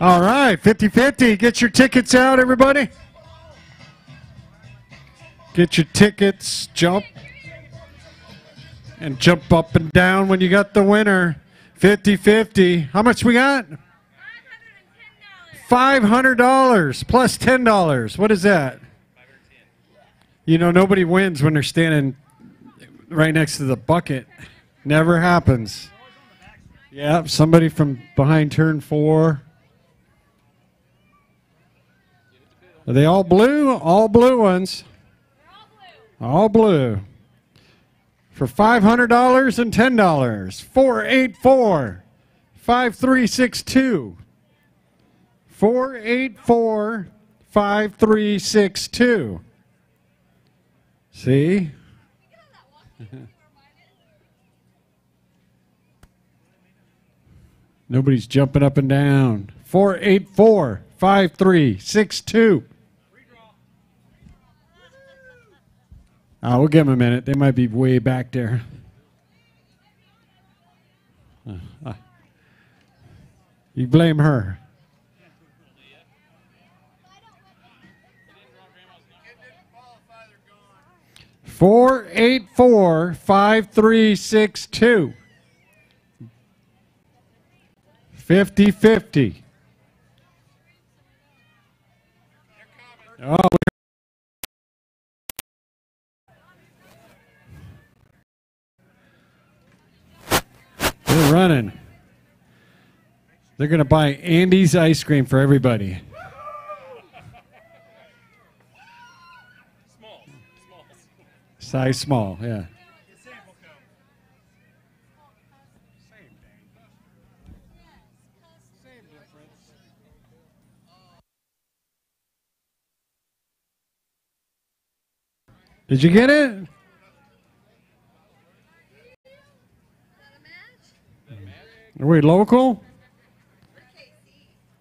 All right, 50-50. Get your tickets out, everybody. Get your tickets, jump. And jump up and down when you got the winner. 50-50. How much we got? $500 plus $10. What is that? You know, nobody wins when they're standing right next to the bucket. Never happens. Yeah, somebody from behind turn 4. Are they all blue? All blue ones. All blue. For $500 and $10. 484-5362. 484-5362. See? Nobody's jumping up and down. 484-5362. We'll give them a minute. They might be way back there. You blame her. 484-5362. 50-50. Oh, they're running. They're going to buy Andy's ice cream for everybody. Size small, yeah. Did you get it? Are we local?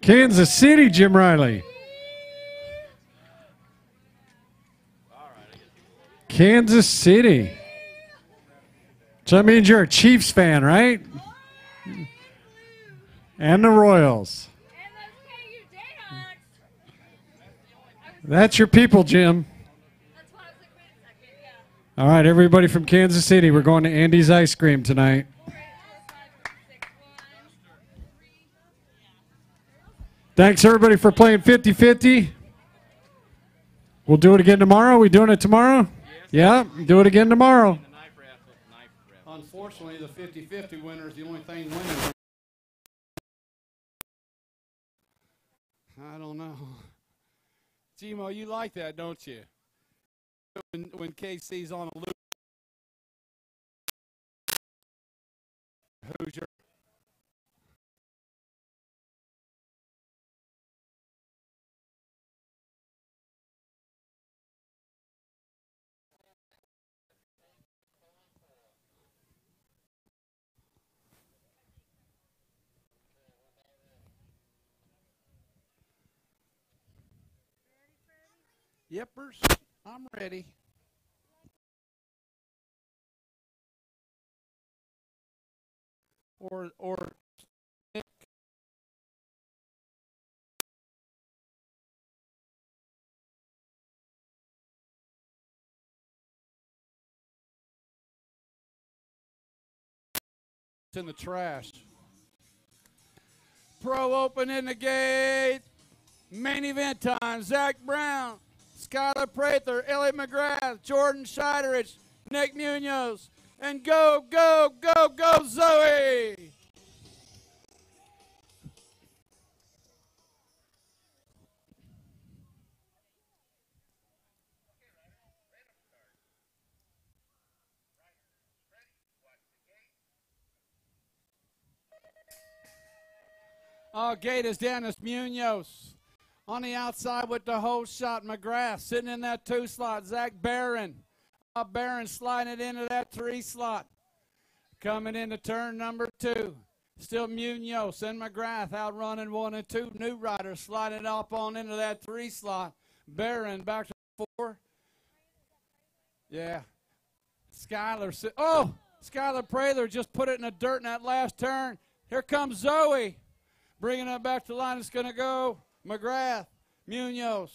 Kansas City, Jim Riley. Kansas City. So that means you're a Chiefs fan, right? And the Royals. That's your people, Jim. All right, everybody from Kansas City, we're going to Andy's Ice Cream tonight. Thanks, everybody, for playing 50-50. We'll do it again tomorrow. We doing it tomorrow? Yeah, do it again tomorrow. Unfortunately, the 50-50 winner is the only thing winning. I don't know. Gmo, you like that, don't you? When KC's on a loop. Hoosier. Yippers, I'm ready. Or Nick. It's in the trash. Pro Open in the gate. Main event time. Zach Brown, Skylar Prather, Elliot McGrath, Jordan Scheiderich, Nick Munoz, and go, go, go, go, Zoe! Gate is Dennis Munoz. On the outside with the hole shot, McGrath sitting in that 2 slot. Zach Barron. Barron sliding it into that 3 slot. Coming into turn number 2. Still Munoz and McGrath out running 1 and 2. New Rider sliding it up on into that 3 slot. Barron back to 4. Yeah. Skylar. Oh! Skylar Prather just put it in the dirt in that last turn. Here comes Zoe. Bringing it back to the line, it's going to go McGrath, Munoz.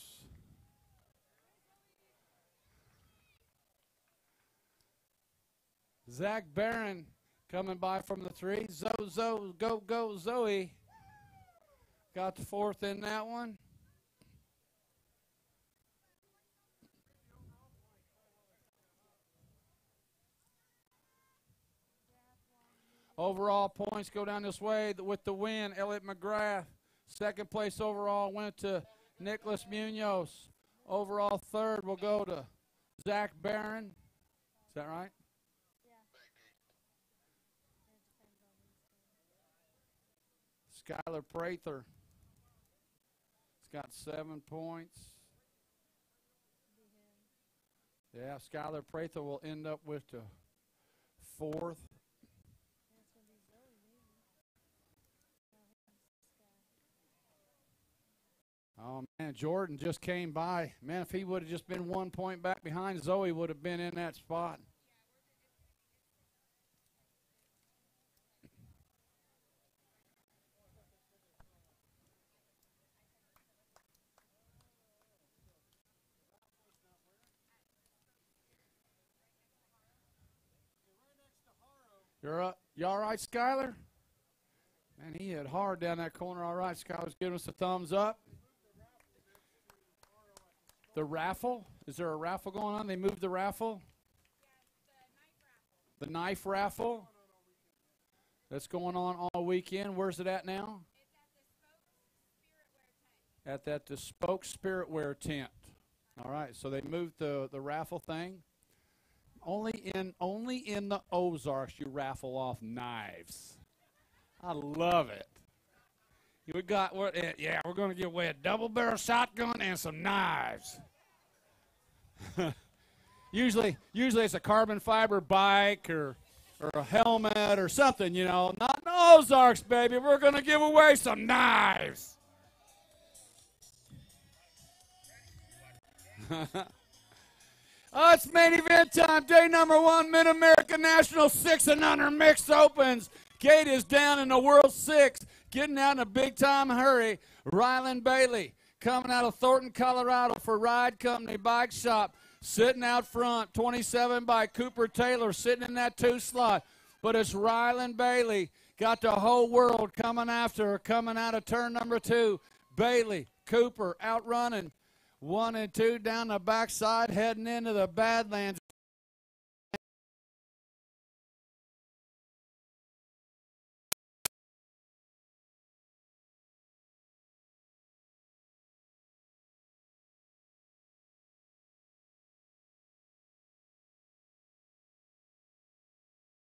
Zach Barron coming by from the 3. Go, Zoe. Got the 4th in that one. Overall points go down this way with the win. Elliot McGrath. 2nd place overall went to Nicholas Munoz. Overall 3rd will go to Zach Barron. Is that right? Yeah. Skylar Prather. He's got 7 points. Yeah, Skylar Prather will end up with the 4th. Oh, man, Jordan just came by. Man, if he would have just been 1 point back behind, Zoe would have been in that spot. You all right, Skylar? Man, he hit hard down that corner. All right, Skylar's giving us a thumbs up. The raffle? Is there a raffle going on? They moved the raffle? The knife raffle? That's going on all weekend. Where's it at now? At that Bespoke Spirit Wear tent. All right, so they moved the raffle thing. Only in the Ozarks you raffle off knives. I love it. We're going to give away a double-barrel shotgun and some knives. usually it's a carbon fiber bike or a helmet or something, you know. Not in Ozarks, baby. We're going to give away some knives. Oh, it's main event time. Day number 1, Mid-America National 6 and under mixed opens. Gate is down in the World 6. Getting out in a big-time hurry. Rylan Bailey coming out of Thornton, Colorado for Ride Company Bike Shop. Sitting out front, 27 by Cooper Taylor, sitting in that 2 slot. But it's Rylan Bailey. Got the whole world coming after her, coming out of turn number 2. Bailey, Cooper outrunning 1 and 2 down the backside, heading into the Badlands.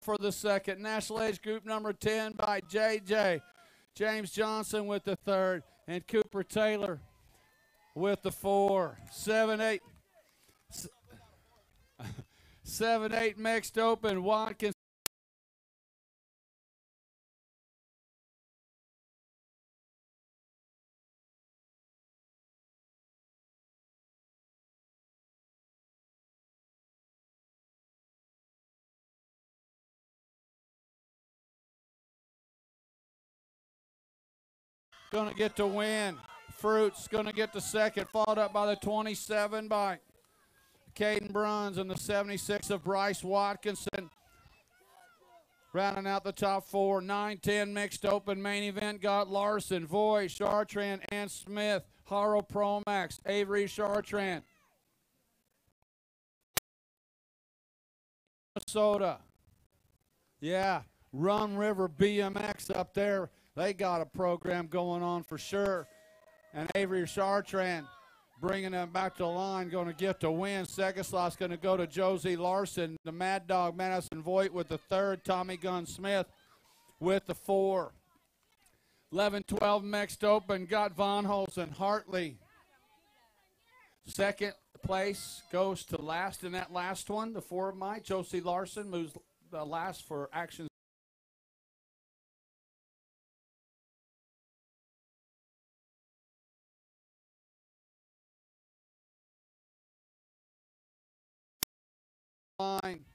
For the second, National Age Group number 10 by JJ. James Johnson with the 3rd, and Cooper Taylor with the 4. 7-8 mixed open. Watkins going to get the win. Fruits going to get the 2nd, followed up by the 27 by Caden Bruns and the 76 of Bryce Watkinson. Rounding out the top 4, 9-10 mixed open main event got Larson, Voy, Chartrand, and Smith. Haro Promax, Avery Chartrand. Minnesota. Yeah, Run River BMX up there. They got a program going on for sure. And Avery Chartrand bringing them back to the line, going to get the win. 2nd slot's going to go to Josie Larson. The Mad Dog Madison Voigt with the 3rd. Tommy Gunn Smith with the 4. 11-12 mixed open. Got Von Holzen, Hartley. 2nd place goes to last in that last one. The 4 of mine. Josie Larson moves last for action. Line.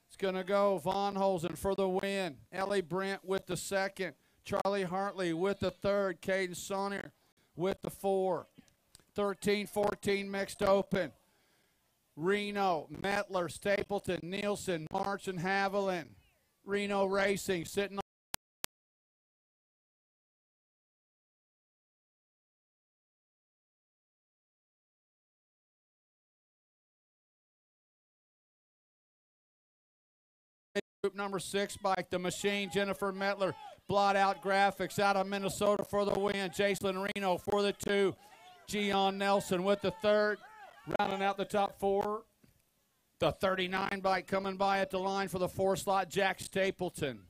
It's going to go Von Holzen for the win. Ellie Brent with the 2nd. Charlie Hartley with the third. Caden Sonnier with the 4. 13-14 mixed open. Reno, Metler, Stapleton, Nielsen, March, and Haviland. Reno Racing sitting on group number 6 bike. The Machine, Jennifer Metler. Blot Out Graphics out of Minnesota for the win. Jacelyn Reno for the 2. Gian Nelson with the 3rd. Rounding out the top 4. The 39 bike coming by at the line for the 4 slot, Jack Stapleton.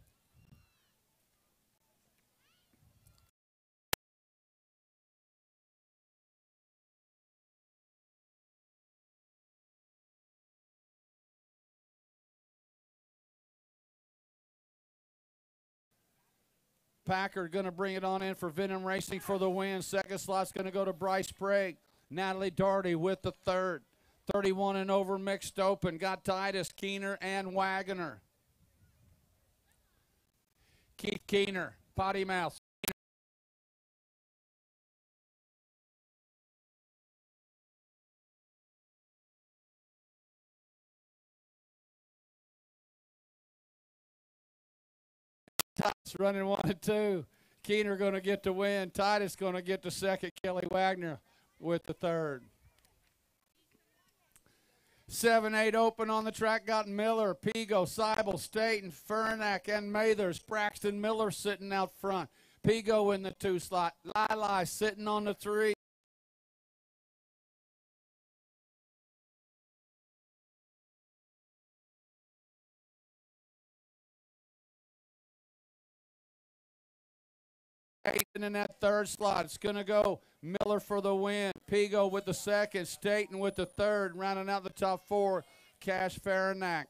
Packard going to bring it on in for Venom Racing for the win. Second slot's going to go to Bryce Sprague. Natalie Darty with the 3rd. 31 and over mixed open. Got Titus, Keener, and Wagoner. Keith Keener, potty mouth. Titus running 1 and 2. Keener going to get the win. Titus going to get the second. Kelly Wagner with the 3rd. 7-8 open on the track. Got Miller, Pigo, Seibel, Staten, Fernack, and Mathers. Braxton Miller sitting out front. Pigo in the 2 slot. Lili sitting on the 3. In that 3rd slot, it's going to go Miller for the win. Pigo with the 2nd. Staten with the 3rd. Rounding out the top 4, Cash Faranack.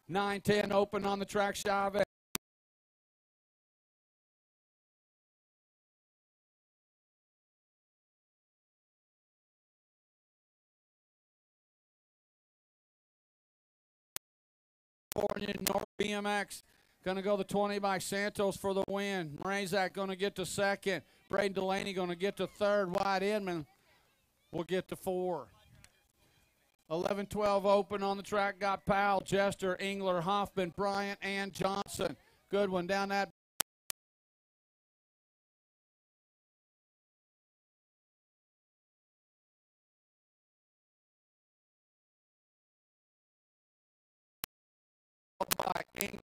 (9-10) open on the track. Chavez. North BMX going to go the 20 by Santos for the win. Mrazak going to get to 2nd. Braden Delaney going to get to 3rd. Wyatt Inman will get to 4. 11-12 open on the track. Got Powell, Jester, Engler, Hoffman, Bryant, and Johnson. Good one down that.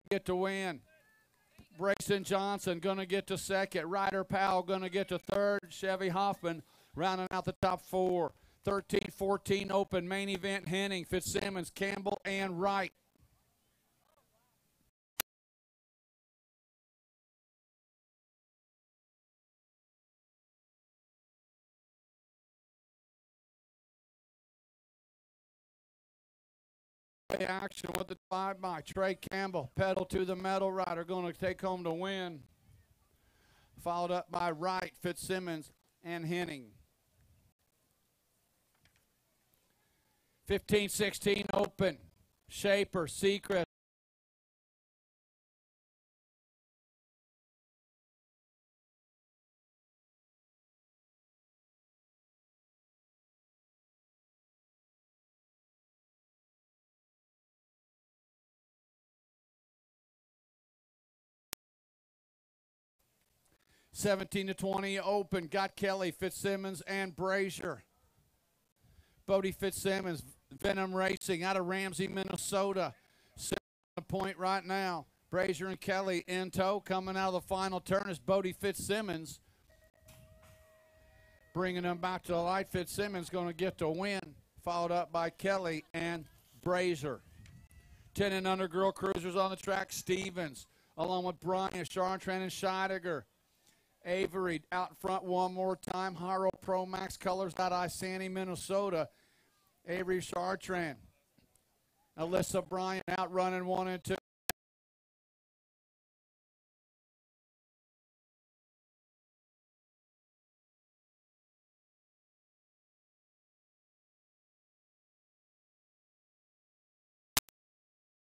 Get to win. Brayson Johnson going to get to 2nd. Ryder Powell going to get to 3rd. Chevy Hoffman rounding out the top 4. 13-14 open main event. Henning, Fitzsimmons, Campbell, and Wright. Action with the 5 by Trey Campbell. Pedal to the metal. Rider going to take home the win. Followed up by Wright, Fitzsimmons, and Henning. 15-16 open. Shaper, Secret. (17-20 open. Got Kelly, Fitzsimmons, and Brazier. Bodie Fitzsimmons, Venom Racing out of Ramsey, Minnesota. 7 point right now. Brazier and Kelly in tow. Coming out of the final turn is Bodie Fitzsimmons. Bringing them back to the light. Fitzsimmons going to get the win. Followed up by Kelly and Brazier. 10 and under girl cruisers on the track. Stevens along with Bryant, Chartrand, and Scheidegger. Avery out front one more time. Haro Pro Max Colors out of Isani, Minnesota. Avery Chartrand. Alyssa Bryant out running 1 and 2.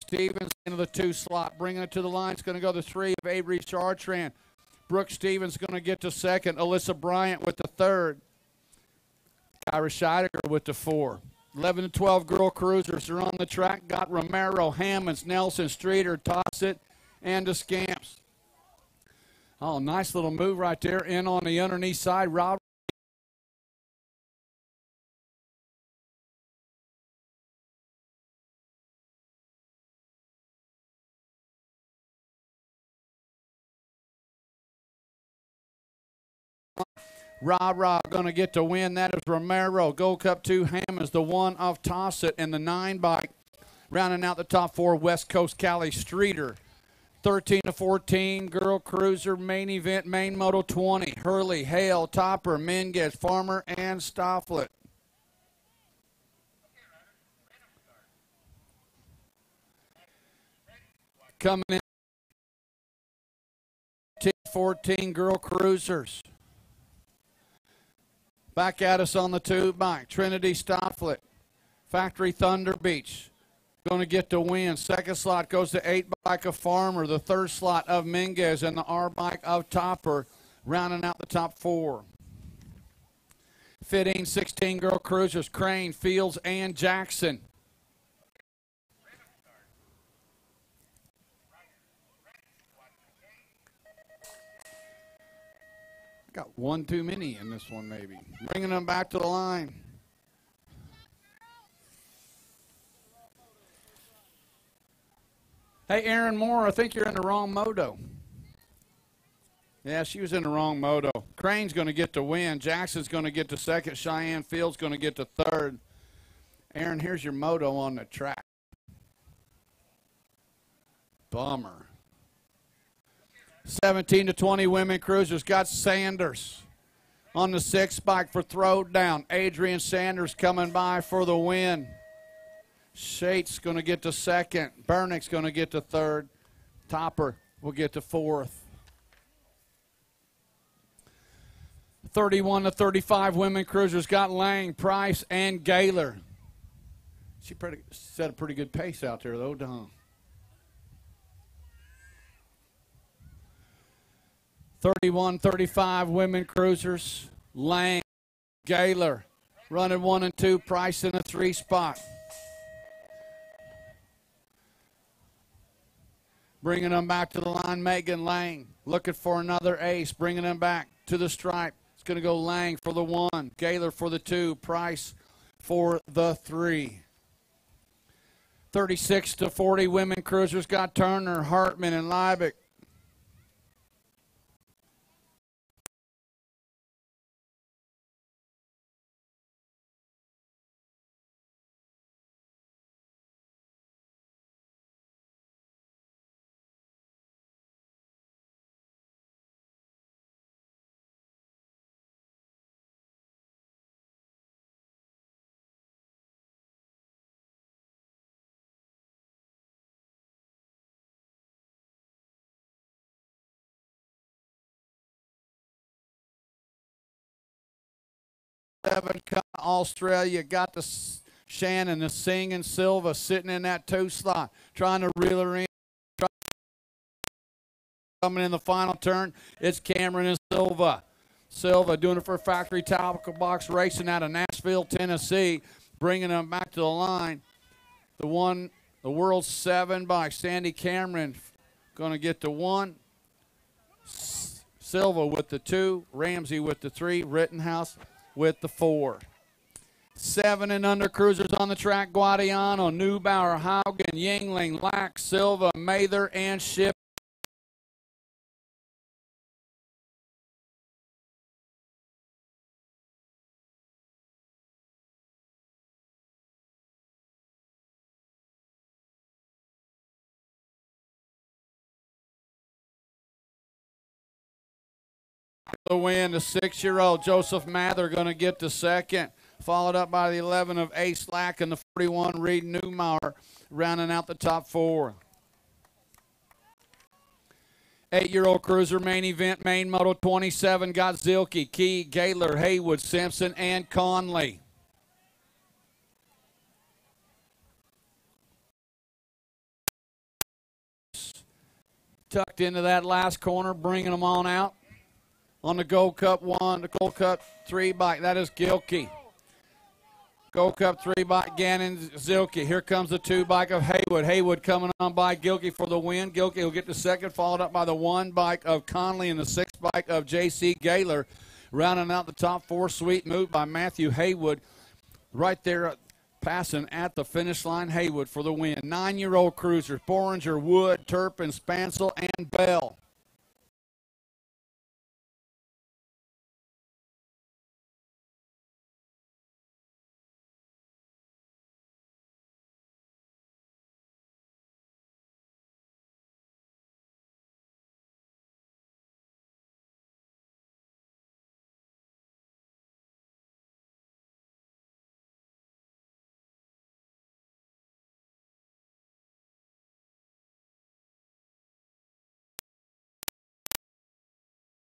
Stevens into the 2 slot. Bringing it to the line. It's going to go the 3 of Avery Chartrand. Brooke Stevens going to get to 2nd. Alyssa Bryant with the 3rd. Kyra Scheidegger with the 4. 11 to 12 girl cruisers are on the track. Got Romero, Hammonds, Nelson, Streeter, Tossett, and the Scamps. Oh, nice little move right there. In on the underneath side. Rob. Ra going to get to win. That is Romero. Gold Cup 2 Hammonds, the 1 of Tossett, and the 9 bike. Rounding out the top 4, West Coast Cali Streeter. 13 to 14, girl cruiser main event, main moto 20. Hurley, Hale, Topper, Minguez, Farmer, and Stofflet. Coming in 14 girl cruisers. Back at us on the 2 bike. Trinity Stofflet. Factory Thunder Beach. Going to get the win. 2nd slot goes to 8 bike of Farmer. The 3rd slot of Minguez and the R bike of Topper. Rounding out the top 4. 15, 16 girl cruisers. Crane, Fields, and Jackson. Got one too many in this one, maybe. Bringing them back to the line. Hey, Aaron Moore, I think you're in the wrong moto. Yeah, she was in the wrong moto. Crane's going to get the win. Jackson's going to get the 2nd. Cheyenne Fields going to get the 3rd. Aaron, here's your moto on the track. Bummer. 17 to 20 women cruisers. Got Sanders on the 6 bike for throwdown. Adrian Sanders coming by for the win. Shate's going to get the 2nd. Bernick's going to get the 3rd. Topper will get the 4th. 31 to 35 women cruisers. Got Lang, Price, and Gaylor. She set a pretty good pace out there, though, Don. 31-35 women cruisers. Lang, Gaylor, running 1 and 2. Price in a 3 spot. Bringing them back to the line, Megan Lang. Looking for another ace. Bringing them back to the stripe. It's going to go Lang for the 1. Gaylor for the 2. Price for the 3. 36 to 40 women cruisers. Got Turner, Hartman, and Liebeck. Australia got the Shannon, the Singh, and Silva sitting in that 2 slot, trying to reel her in. Coming in the final turn, it's Cameron and Silva. Silva doing it for Factory Tackle Box Racing out of Nashville, Tennessee, bringing them back to the line. The World 7 by Sandy Cameron going to get the 1. Silva with the 2, Ramsey with the 3, Rittenhouse with the 4. 7 and under cruisers on the track. Guadiano, Neubauer, Haugen, Yingling, Lack, Silva, Mather, and Ship. The win, the 6-year-old Joseph Mather going to get the 2nd, followed up by the 11 of Ace Lack and the 41 Reed Neumauer, rounding out the top 4. 8-year-old cruiser main event, main moto 27, got Zilke, Key, Gaylor, Haywood, Simpson, and Conley. tucked into that last corner, bringing them on out. On the Gold Cup 1, the Gold Cup 3 bike, that is Gilkey. Gold Cup 3 bike, Gannon Zilke. Here comes the 2 bike of Haywood. Haywood coming on by Gilkey for the win. Gilkey will get the second, followed up by the 1 bike of Conley and the 6 bike of J.C. Gaylor. Rounding out the top 4, sweet move by Matthew Haywood. Right there, passing at the finish line, Haywood for the win. 9-year-old cruisers, Boringer, Wood, Turpin, Spancel, and Bell.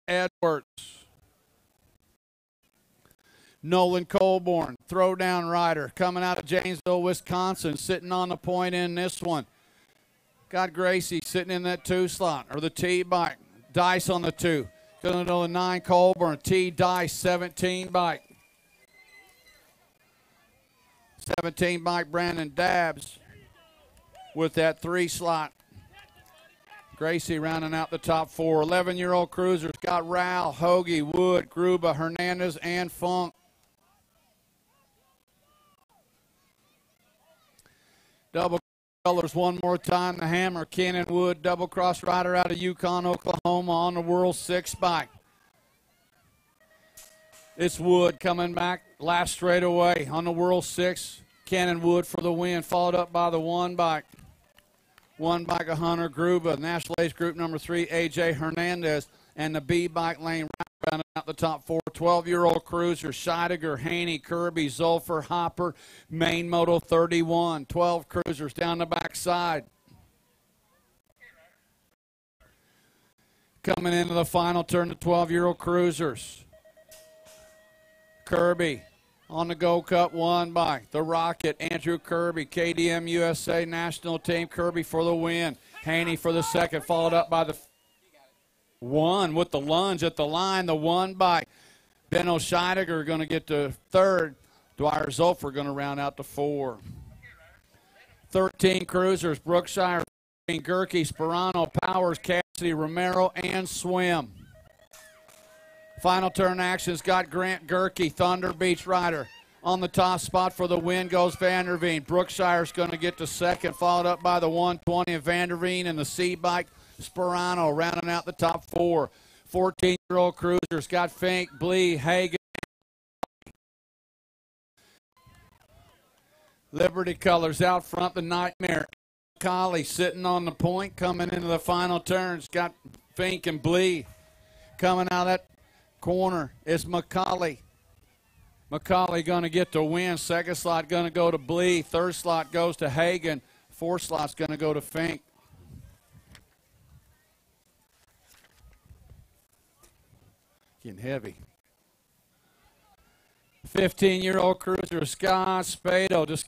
Edwards. Nolan Colborn, throwdown rider, coming out of Janesville, Wisconsin, sitting on the point in this one. Got Gracie sitting in that 2 slot, or the T bike. Dice on the 2. Going to the 9 Colborn, T Dice, 17 bike. 17 bike Brandon Dabbs with that 3 slot. Gracie rounding out the top 4. 11-year-old cruisers got Rao, Hoagie, Wood, Gruba, Hernandez, and Funk. Double colors one more time. The Hammer, Ken Wood, double cross rider out of Yukon, Oklahoma on the World 6 bike. It's Wood coming back last straightaway on the World 6. Ken Wood for the win, followed up by the 1 bike. 1 bike of Hunter Gruba, National Age Group number 3, A.J. Hernandez, and the B bike lane rounding out the top 4. 12-year-old cruiser, Scheidegger, Haney, Kirby, Zulfer, Hopper, Main Moto 31. 12 cruisers down the backside. Coming into the final turn, the 12-year-old cruisers. Kirby. On the Gold Cup 1 bike, the Rocket, Andrew Kirby, KDM USA National Team, Kirby for the win. Haney for the second, followed up by the 1 with the lunge at the line, the 1 bike. Benno Scheidegger going to get to 3rd. Dwyer Zulfer going to round out to 4. 13 cruisers, Brookshire, Gerke, Sperano, Powers, Cassidy, Romero, and Swim. Final turn action's got Grant Gerke, Thunder Beach rider. On the top spot for the win goes Vanderveen. Brookshire's going to get to 2nd, followed up by the 120 of Vanderveen and the C-bike Sperano rounding out the top 4. 14-year-old cruisers got Fink, Blee, Hagen. Liberty colors out front, the Nightmare. Collie sitting on the point, coming into the final turns. Got Fink and Blee. Coming out of that corner is McCauley. McCauley going to get the win. 2nd slot going to go to Blee. 3rd slot goes to Hagen. 4th slot's going to go to Fink. Getting heavy. 15-year-old cruiser, Scott Spado,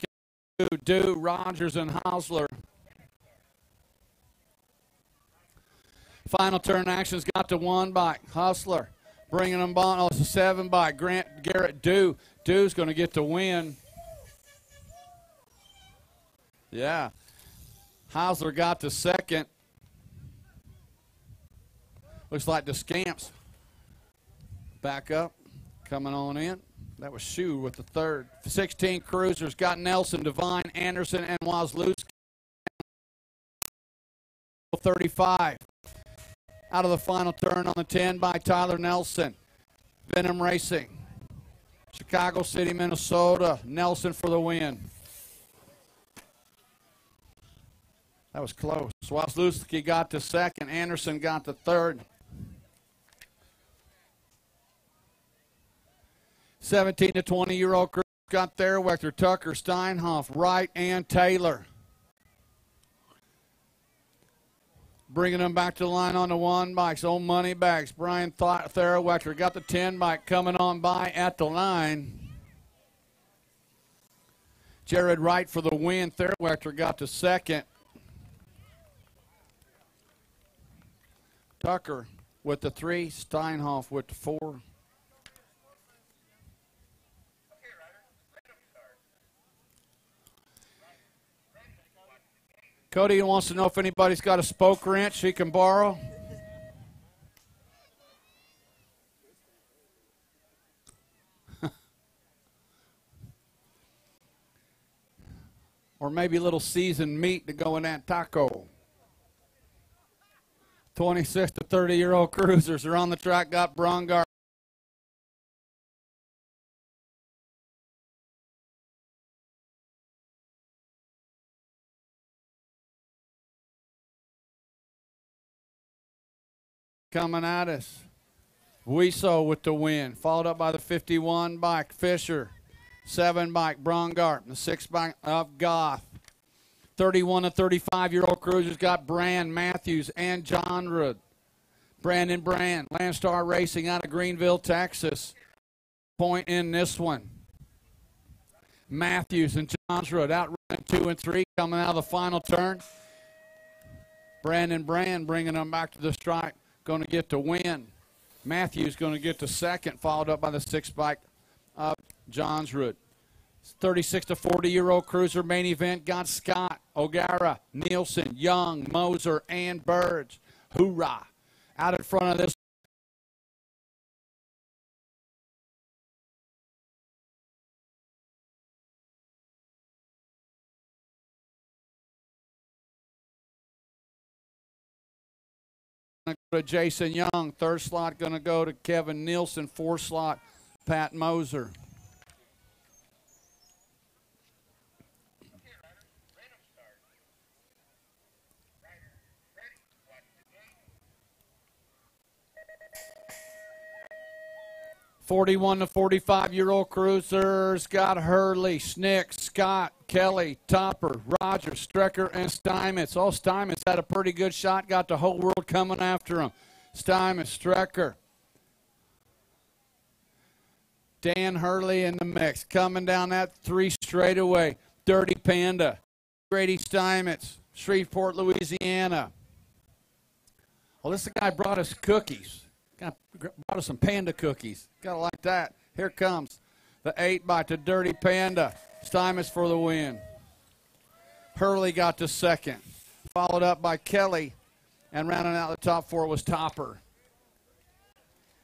Dew, Rogers, and Hausler. Final turn action's got the 1 bike. Hustler bringing them on. Oh, it's a 7 bike. Garrett Dew. Dew's going to get the win. Yeah. Hausler got the 2nd. Looks like the Scamps back up, coming on in. That was Shu with the 3rd. 16 cruisers got Nelson, Devine, Anderson, and Wazlewski. 35. Out of the final turn on the 10 by Tyler Nelson. Venom Racing. Chicago City, Minnesota. Nelson for the win. That was close. Wazlewski got the 2nd. Anderson got the 3rd. 17 to 20-year-old group got Therwechter, Tucker, Steinhoff, Wright, and Taylor. Bringing them back to the line on the 1 bikes. Old money bags. Brian Therwechter got the 10 bike coming on by at the line. Jared Wright for the win. Therwechter got the 2nd. Tucker with the 3, Steinhoff with the 4. Cody wants to know if anybody's got a spoke wrench he can borrow. Or maybe a little seasoned meat to go in that taco. 26 to 30-year-old cruisers are on the track, got Brongar. Coming at us. Wiesel with the win, followed up by the 51 bike, Fisher. 7 bike, Brongart. The 6 bike of Goff. 31 to 35-year-old cruisers got Brand, Matthews, and John Rudd. Brandon Brand, Landstar Racing out of Greenville, Texas. Point in this one. Matthews and Johnsrud outrunning 2 and 3, coming out of the final turn. Brandon Brand bringing them back to the stripe, going to get the win. Matthews going to get the second, followed up by the 6 bike of Johnsrud. 36 to 40-year-old cruiser main event got Scott, O'Gara, Nielsen, Young, Moser, and Burge. Hoorah! Out in front of this. Going to go to Jason Young. 3rd slot going to go to Kevin Nielsen. 4th slot, Pat Moser. (41 to 45-year-old cruisers got Hurley, Snick, Scott, Kelly, Topper, Rogers, Strecker, and Steinmetz. Oh, Steinmetz had a pretty good shot, got the whole world coming after him. Steinmetz, Strecker. Dan Hurley in the mix. Coming down that 3 straightaway. Dirty Panda. Grady Steinmetz, Shreveport, Louisiana. Well, this guy brought us cookies. Brought us some panda cookies. Gotta like that. Here comes the 8 by to Dirty Panda. Steinmetz for the win. Hurley got the second. Followed up by Kelly. And rounding out the top 4 was Topper.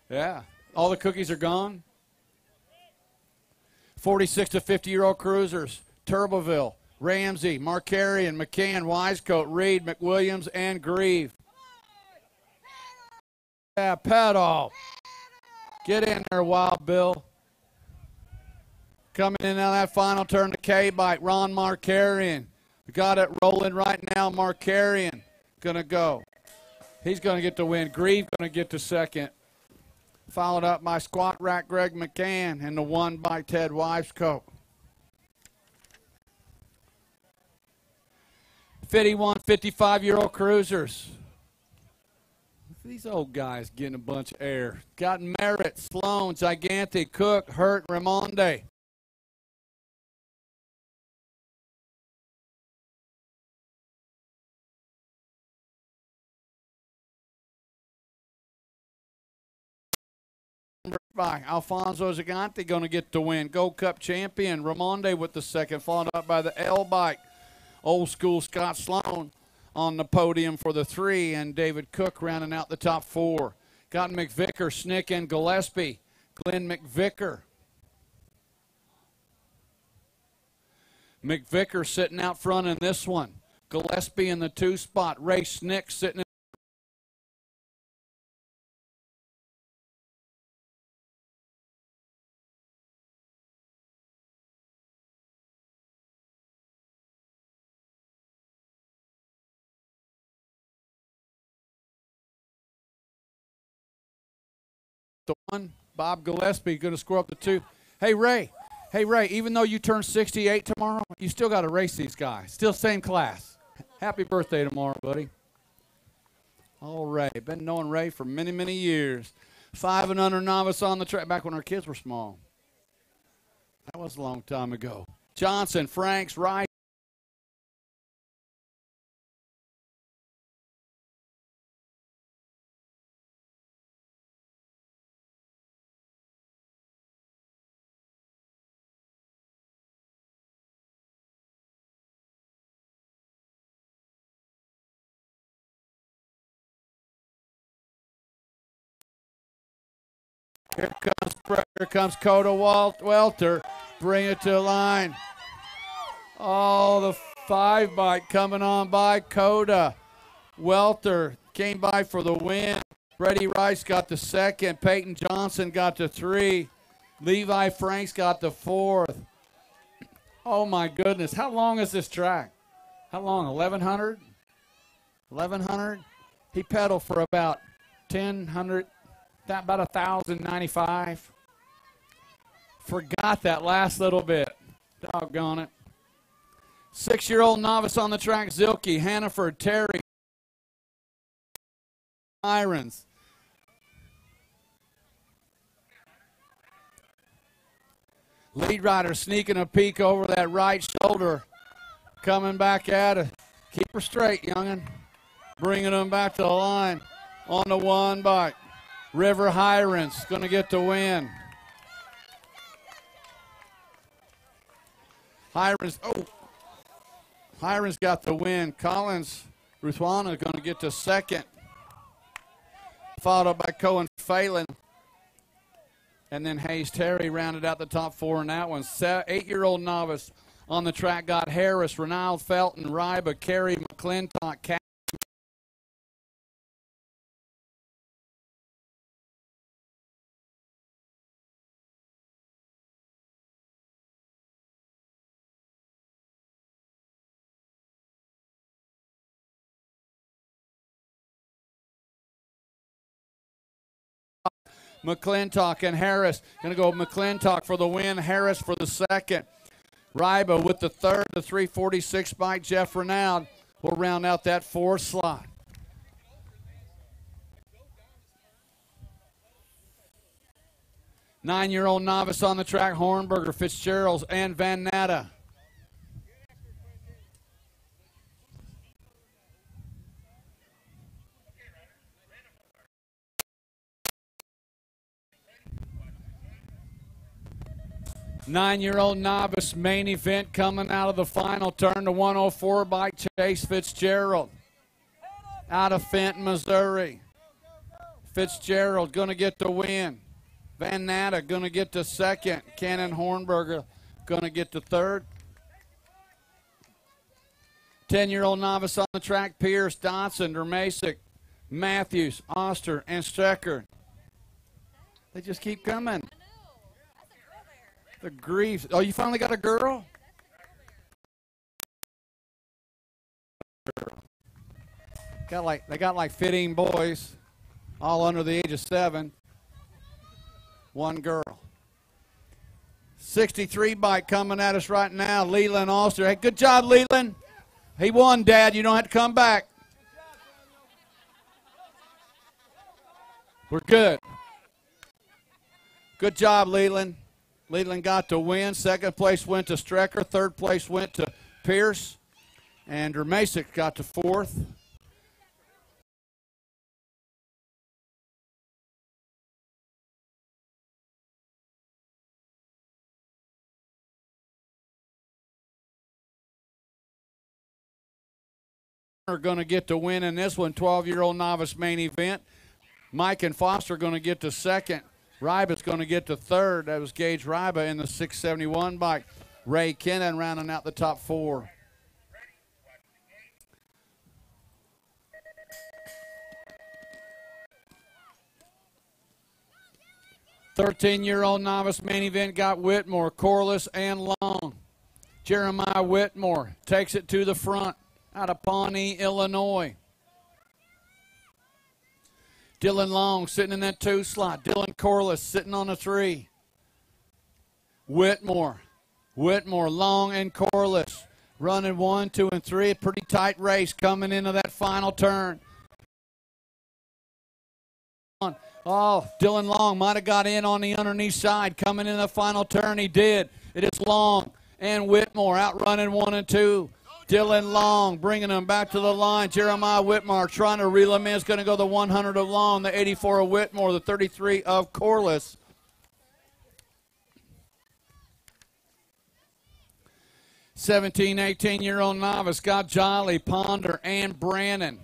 Yeah. All the cookies are gone. 46 to 50-year-old cruisers. Turboville, Ramsey, Markarian, McCann, Wisecoat, Reed, McWilliams, and Grieve. Yeah, pedal. Get in there, Wild Bill. Coming in on that final turn, the K-bike, Ron Markarian. We got it rolling right now. Markarian going to go. He's going to get the win. Grieve going to get the second. Followed up by Squat Rack Greg McCann and the 1 by Ted Wisecoat. 51, 55-year-old cruisers. These old guys getting a bunch of air. Got Merritt, Sloan, Gigante, Cook, Hurt, Ramonde. By Alfonso Gigante going to get the win. Gold Cup champion Ramonde with the second, followed up by the L bike. Old school Scott Sloan on the podium for the 3, and David Cook rounding out the top 4. Got McVicker, Snick, and Gillespie. Glenn McVicker. McVicker sitting out front in this one. Gillespie in the 2 spot. Ray Snick sitting in the 1. Bob Gillespie going to score up the 2. Hey, Ray, even though you turn 68 tomorrow, you still got to race these guys. Still same class. Happy birthday tomorrow, buddy. All right. Been knowing Ray for many, many years. 5 and under novice on the track back when our kids were small. That was a long time ago. Johnson, Franks, Rice. Here comes Coda Welter. Bring it to the line. Oh, the 5 bike coming on by Coda. Welter came by for the win. Freddie Rice got the 2nd. Peyton Johnson got the 3. Levi Franks got the 4th. Oh, my goodness. How long is this track? How long? 1,100? 1,100? He pedaled for about 1,000, about 1,095. Forgot that last little bit. Doggone it. 6-year-old novice on the track, Zilke, Hannaford, Terry, Irons. Lead rider sneaking a peek over that right shoulder. Coming back at it. Keep her straight, young'un. Bringing them back to the line on the 1 bike. River Hirons going to get the win. Hirons got the win. Collins Ruthwana going to get the 2nd. Followed up by Cohen Phelan. And then Hayes Terry rounded out the top 4 in that one. 8-year-old novice on the track got Harris, Ronald Felton, Ryba, Carey, McClintock, McClintock and Harris. Going to go McClintock for the win, Harris for the 2nd. Ryba with the 3rd, the 346 bike. Jeff Renaud will round out that 4th slot. Nine-year-old novice on the track, Hornberger, Fitzgerald, and Van Natta. Nine-year-old novice main event coming out of the final turn. The 104 by Chase Fitzgerald out of Fenton, Missouri. Fitzgerald going to get the win. Van Natta going to get the 2nd. Cannon Hornberger going to get the 3rd. 10-year-old novice on the track, Pierce, Dodson, Dermasic, Matthews, Oster, and Strecker. They just keep coming. The grief. Oh, you finally got a girl? They got like 15 boys, all under the age of 7. 1 girl. 63 bike coming at us right now. Leland Oster. Hey, good job, Leland. He won, Dad. You don't have to come back. We're good. Good job, Leland. Leland got the win. 2nd place went to Strecker. 3rd place went to Pierce. And Dermasic got the 4th. Are going to get the win in this one. 12-year-old novice main event. Mike and Foster are going to get the 2nd. Ryba's going to get the 3rd. That was Gage Ryba in the 671 bike. Ray Kennan rounding out the top 4. Thirteen-year-old novice main event got Whitmore, Corliss, and Long. Jeremiah Whitmore takes it to the front out of Pawnee, Illinois. Dylan Long sitting in that 2 slot. Dylan Corliss sitting on a 3. Whitmore, Long, and Corliss running 1, 2, and 3. A pretty tight race coming into that final turn. Oh, Dylan Long might have got in on the underneath side coming in the final turn. He did. It is Long and Whitmore outrunning 1 and 2. Dylan Long bringing them back to the line. Jeremiah Whitmore trying to reel him in. Is going to go the 100 of Long, the 84 of Whitmore, the 33 of Corliss. 17, 18-year-old novice got Jolly, Ponder, and Brannon.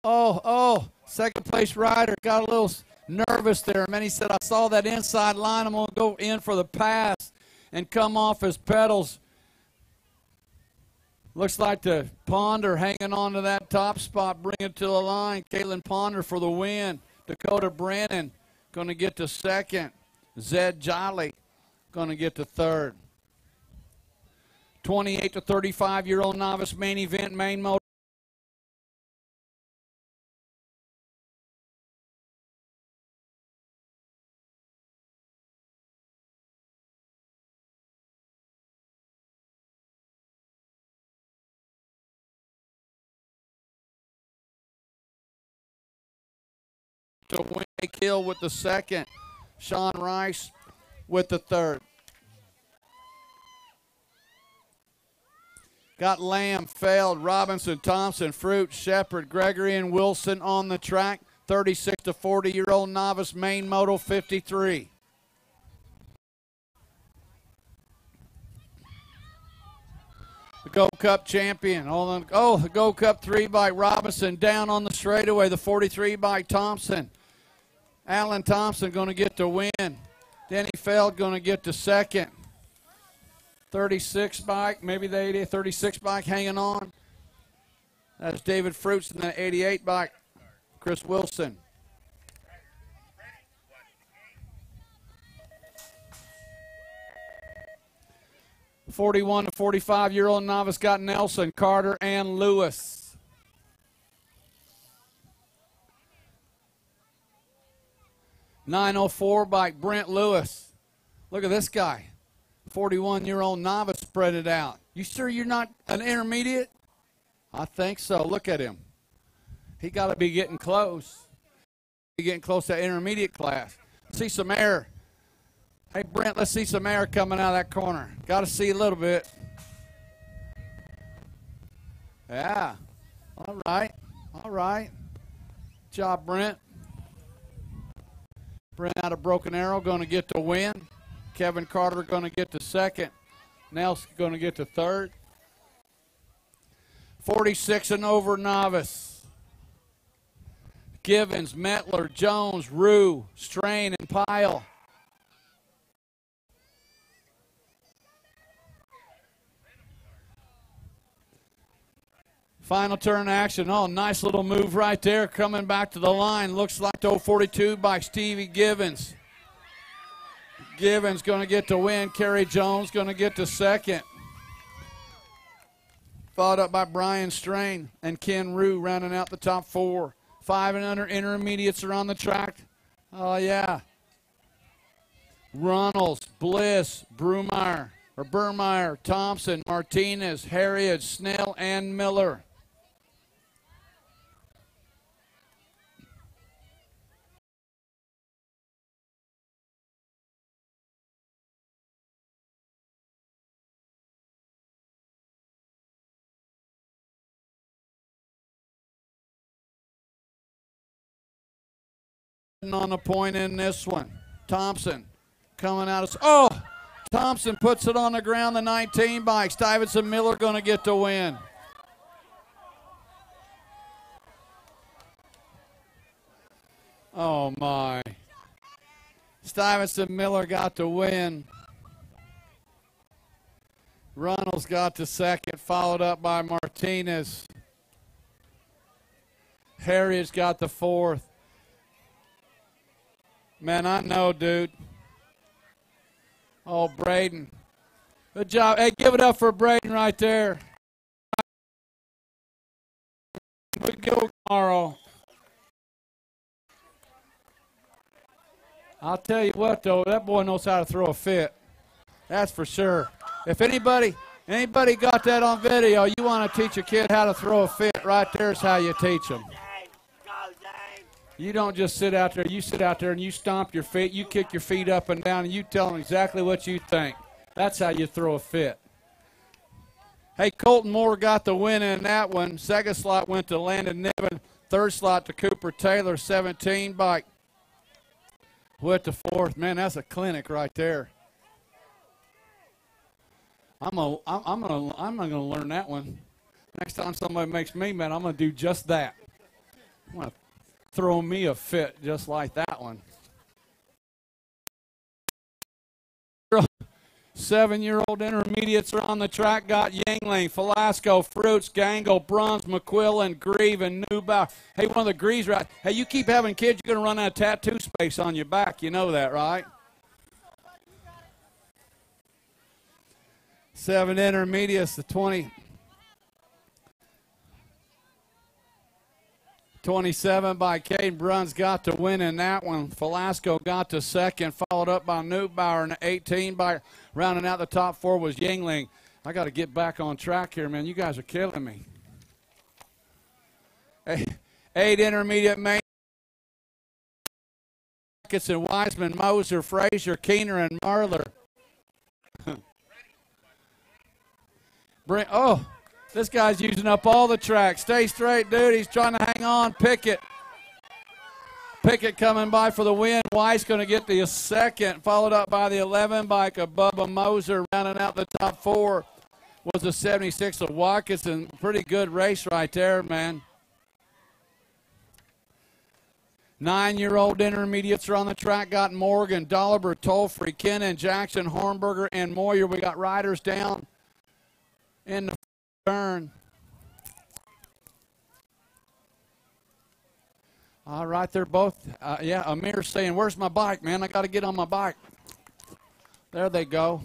Oh, second place rider got a little nervous there. Man, he said, I saw that inside line. I'm going to go in for the pass and come off his pedals. Looks like the Ponder hanging on to that top spot, bring it to the line. Caitlin Ponder for the win. Dakota Brennan going to get to second. Zed Jolly going to get to third. 28 to 35-year-old novice main event, main motor. To win a kill with the second. Sean Rice with the third. Got Lamb, Feld, Robinson, Thompson, Fruit, Shepard, Gregory, and Wilson on the track. 36 to 40-year-old novice main moto 53. The Gold Cup champion. The Gold Cup 3 by Robinson down on the straightaway. The 43 by Thompson. Alan Thompson going to get the win. Denny Feld going to get the second. 36 bike, maybe the 80, 36 bike hanging on. That's David Fruits in the 88 bike. Chris Wilson. The 41 to 45-year-old novice got Nelson, Carter, and Lewis. .904 bike, Brent Lewis. Look at this guy. 41-year-old novice spread it out. You sure you're not an intermediate? I think so. Look at him. He got to be getting close. Getting close to that intermediate class. See some air. Hey, Brent, let's see some air coming out of that corner. Got to see a little bit. Yeah. All right. All right. Good job, Brent. Brent out of Broken Arrow going to get the win. Kevin Carter going to get to second. Nelson going to get to third. 46 and over novice. Givens, Metler, Jones, Rue, Strain, and Pyle. Final turn action. Oh, nice little move right there. Coming back to the line. Looks like the 042 by Stevie Givens. Givens going to get the win. Kerry Jones going to get to second. Followed up by Brian Strain and Ken Rue rounding out the top four. 5 and under intermediates are on the track. Oh, yeah. Runnels, Bliss, Burmeyer, Thompson, Martinez, Harriet, Snell, and Miller. On a point in this one. Thompson coming out of... Oh! Thompson puts it on the ground, the 19 bike. Stuyvesant Miller going to get the win. Oh, my. Stuyvesant Miller got the win. Runnels got the second, followed up by Martinez. Harriet's got the fourth. Man, I know, dude. Oh, Braden. Good job. Hey, give it up for Braden right there. We go tomorrow. I'll tell you what, though, that boy knows how to throw a fit. That's for sure. If anybody got that on video, you want to teach a kid how to throw a fit, right there's how you teach them. You don't just sit out there. You sit out there and you stomp your feet. You kick your feet up and down, and you tell them exactly what you think. That's how you throw a fit. Hey, Colton Moore got the win in that one. Second slot went to Landon Niven. Third slot to Cooper Taylor, 17 bike. With the fourth. Man, that's a clinic right there. I'm gonna learn that one. Next time somebody makes me mad, I'm gonna do just that. I'm gonna throw me a fit just like that one. 7-year-old intermediates are on the track. Got Yingling, Velasco, Fruits, Gangle, Bruns, McQuillan, Grieve, and Neubauer. Hey, one of the Grieves, right? Hey, you keep having kids, you're going to run out of tattoo space on your back. You know that, right? 7 intermediates, the 27 by Caden Bruns got to win in that one. Velasco got to second, followed up by Neubauer, and 18 by rounding out the top 4 was Yingling. I got to get back on track here, man. You guys are killing me. 8 intermediate main. And Wiseman, Moser, Frazier, Keener, and Marler. This guy's using up all the track. Stay straight, dude. He's trying to hang on. Pickett. Pickett coming by for the win. Weiss going to get the second, followed up by the 11 bike of Bubba Moser. Rounding out the top 4 was the 76 of Watkinson. Pretty good race right there, man. 9-year-old intermediates are on the track. Got Morgan, Dolliver, Tolfrey, Kennan, Jackson, Hornberger, and Moyer. We got riders down in the turn. All right, they're both, Amir's saying, where's my bike, man? I got to get on my bike. There they go.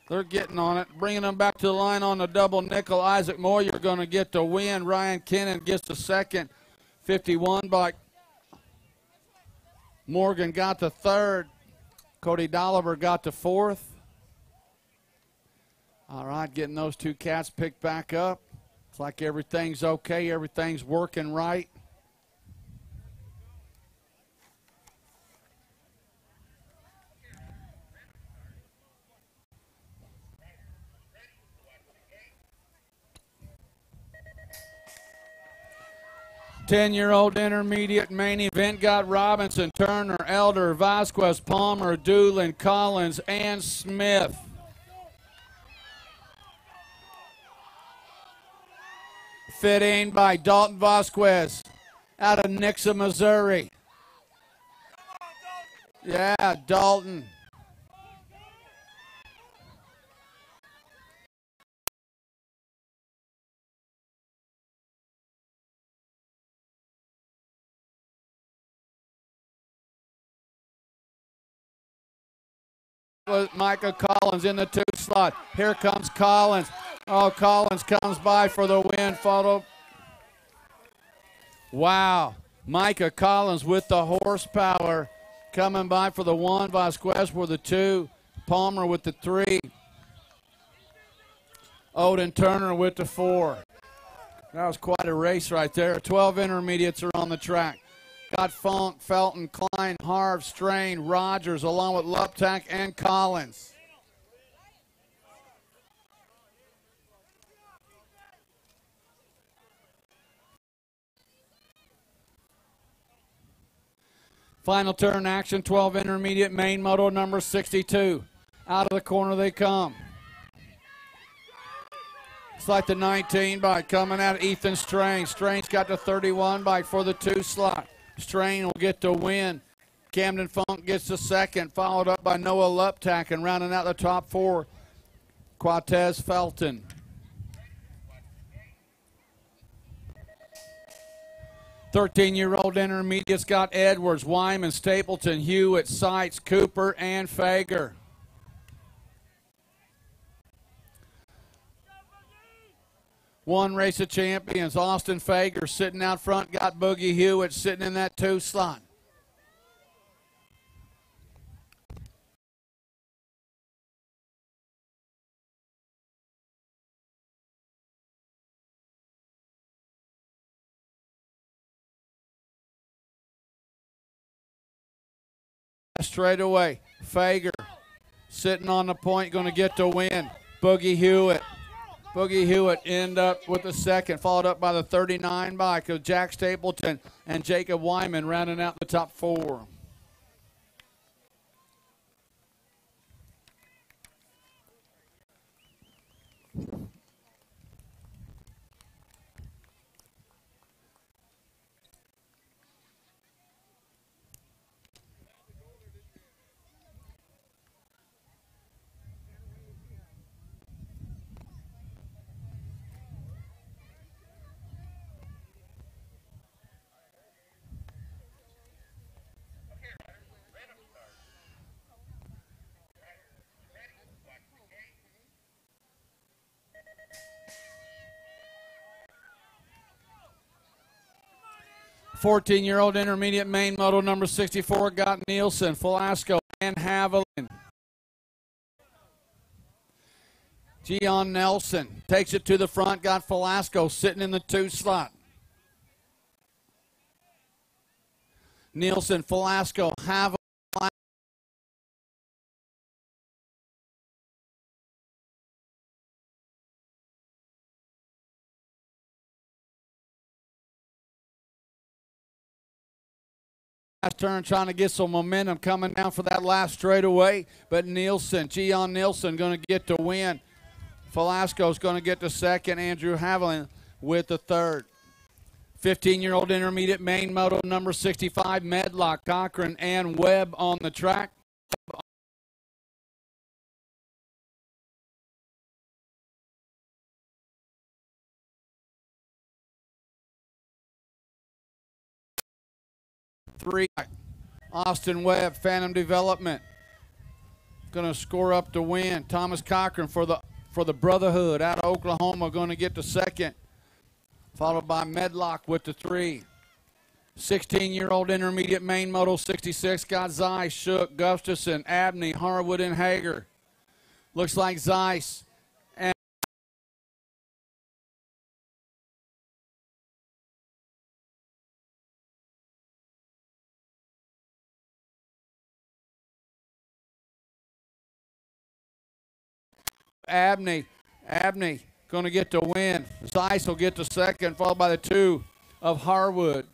They're getting on it, bringing them back to the line on the double nickel. Isaac Moyer going to get the win. Ryan Kennan gets the second. 51 bike. Morgan got the third. Cody Dolliver got the fourth. All right, getting those 2 cats picked back up. It's like everything's okay. Everything's working right. Ten-year-old intermediate main event got Robinson, Turner, Elder, Vasquez, Palmer, Doolin, Collins, and Smith. Fit in by Dalton Vasquez out of Nixa, Missouri. Yeah, Dalton. Micah Collins in the 2 slot. Here comes Collins. Oh, Collins comes by for the win. Photo. Wow. Micah Collins with the horsepower coming by for the 1. Vasquez for the 2. Palmer with the 3. Odin Turner with the 4. That was quite a race right there. 12 intermediates are on the track. Got Funk, Felton, Klein, Harv, Strain, Rogers, along with Luptak and Collins. Final turn action, 12 intermediate main moto number 62. Out of the corner they come. It's like the 19 bike coming out of Ethan Strain. Strain's got the 31 bike for the 2 slot. Strain will get the win. Camden Funk gets the second, followed up by Noah Luptak, and rounding out the top 4, Quatez Felton. Thirteen-year-old intermediates got Edwards, Wyman, Stapleton, Hewitt, Seitz, Cooper, and Fager. One race of champions, Austin Fager sitting out front, got Boogie Hewitt sitting in that 2 slot. Straight away, Fager sitting on the point, going to get the win. Boogie Hewitt. Boogie Hewitt end up with the second, followed up by the 39 bike of Jack Stapleton and Jacob Wyman rounding out the top 4. 14-year-old intermediate main moto number 64 got Nielsen, Velasco, and Haviland. Gian Nelson takes it to the front, got Velasco sitting in the 2 slot. Nielsen, Velasco, Haviland. Last turn trying to get some momentum coming down for that last straightaway, but Nielsen, Gian Nielsen going to get the win. Velasco's going to get the second. Andrew Haviland with the third. 15-year-old intermediate main moto number 65, Medlock, Cochran, and Webb on the track. Three, Austin Webb, Phantom Development, going to score up the win. Thomas Cochran for the Brotherhood out of Oklahoma going to get the second, followed by Medlock with the 3. 16-year-old intermediate main moto 66 got Zeiss, Shook, Gustafson, Abney, Harwood, and Hager. Looks like Zeiss and Abney going to get the win. Zeiss will get the second, followed by the 2 of Harwood.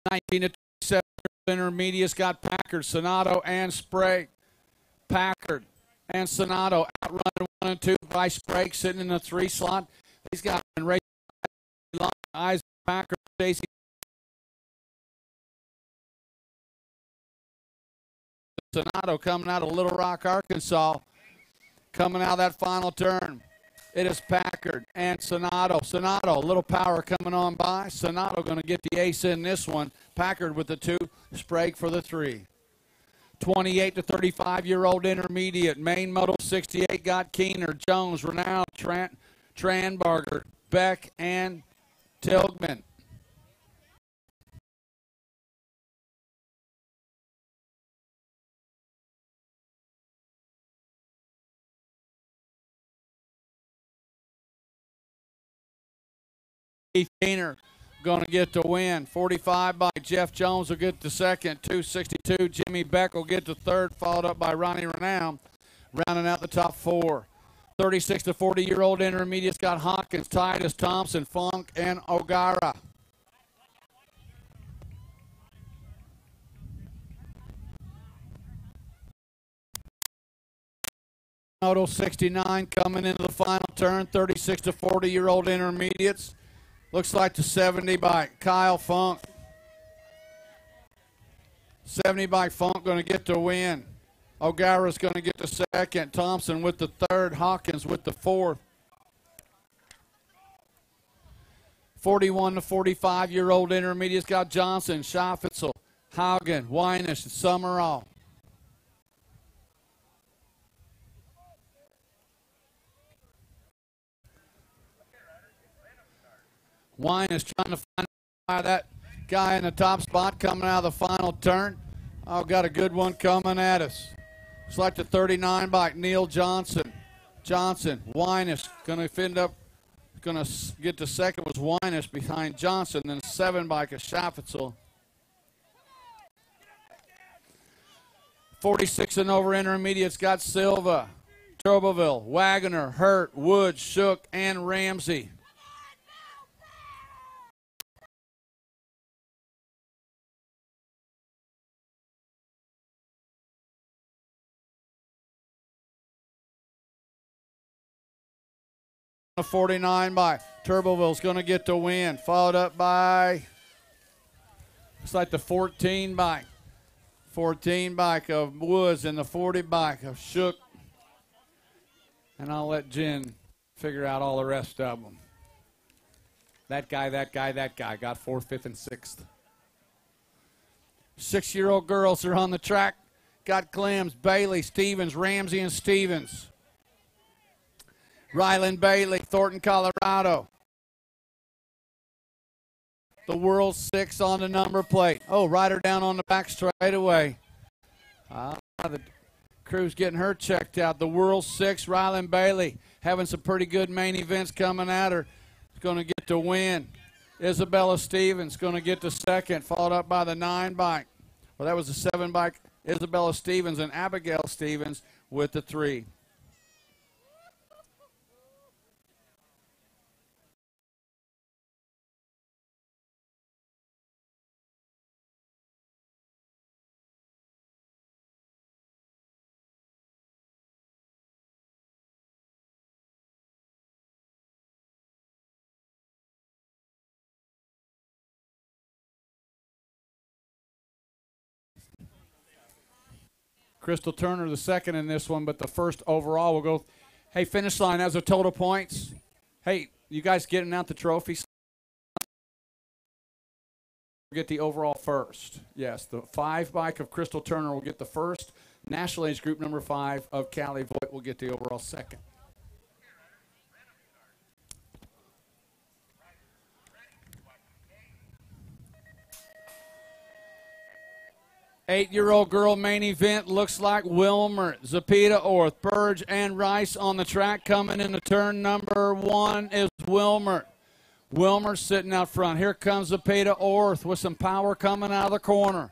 19 to 27 intermediates got Packard, Sonato, and Sprague. Packard and Sonato outrun 1 and 2 by Sprague sitting in the 3 slot. These guys been racing long. Eyes Packard, Stacy. Sonato coming out of Little Rock, Arkansas. Coming out of that final turn. It is Packard and Sonato. Sonato, a little power coming on by. Sonato going to get the ace in this one. Packard with the 2, Sprague for the 3. 28 to 35-year-old intermediate. Main moto 68 got Keener, Jones, Renown, Tranbarger, Beck, and Tilgman. Keener going to get the win. 45 by Jeff Jones will get the second. 262, Jimmy Beck will get the third, followed up by Ronnie Renown, rounding out the top 4. 36 to 40-year-old intermediates got Hawkins, Titus, Thompson, Funk, and O'Gara. Moto 69 coming into the final turn. 36 to 40-year-old intermediates. Looks like the 70 by Kyle Funk. 70 by Funk going to get the win. O'Gara's going to get the second. Thompson with the third. Hawkins with the 4th. 41 to 45-year-old intermediates got Johnson, Schaffitzel, Haugen, Weinish, and Summerall. Wine is trying to find that guy in the top spot coming out of the final turn. Oh, got a good one coming at us. It's like the 39 by Neil Johnson. Weinish going to end up, going to get the second was Weinish behind Johnson, then 7 by Schaffitzel. 46 and over intermediates got Silva, Turbeville, Wagoner, Hurt, Wood, Shook, and Ramsey. A 49 by Turbeville's going to get the win, followed up by, looks like the 14 bike of Woods and the 40 bike of Shook. And I'll let Jen figure out all the rest of them. That guy got 4th, 5th, and 6th. 6-year-old girls are on the track. Got Clems, Bailey, Stevens, Ramsey, and Stevens. Ryland Bailey, Thornton, Colorado. The World 6 on the number plate. Oh, rider down on the back straightaway. The crew's getting her checked out. The World 6, Rylan Bailey, having some pretty good main events coming at her. Is going to get the win. Isabella Stevens going to get the second, followed up by the 9 bike. Well, that was the 7 bike. Isabella Stevens and Abigail Stevens with the 3. Crystal Turner the second in this one, but the first overall will go. Hey, finish line, as a total points. Hey, you guys getting out the trophies? Get the overall first. Yes, the 5 bike of Crystal Turner will get the first. National Age Group number 5 of Callie Voigt will get the overall second. Eight-year-old girl main event looks like Wilmer, Zepeda Orth, Burge, and Rice on the track. Coming into turn number 1 is Wilmer. Wilmer sitting out front. Here comes Zepeda Orth with some power coming out of the corner.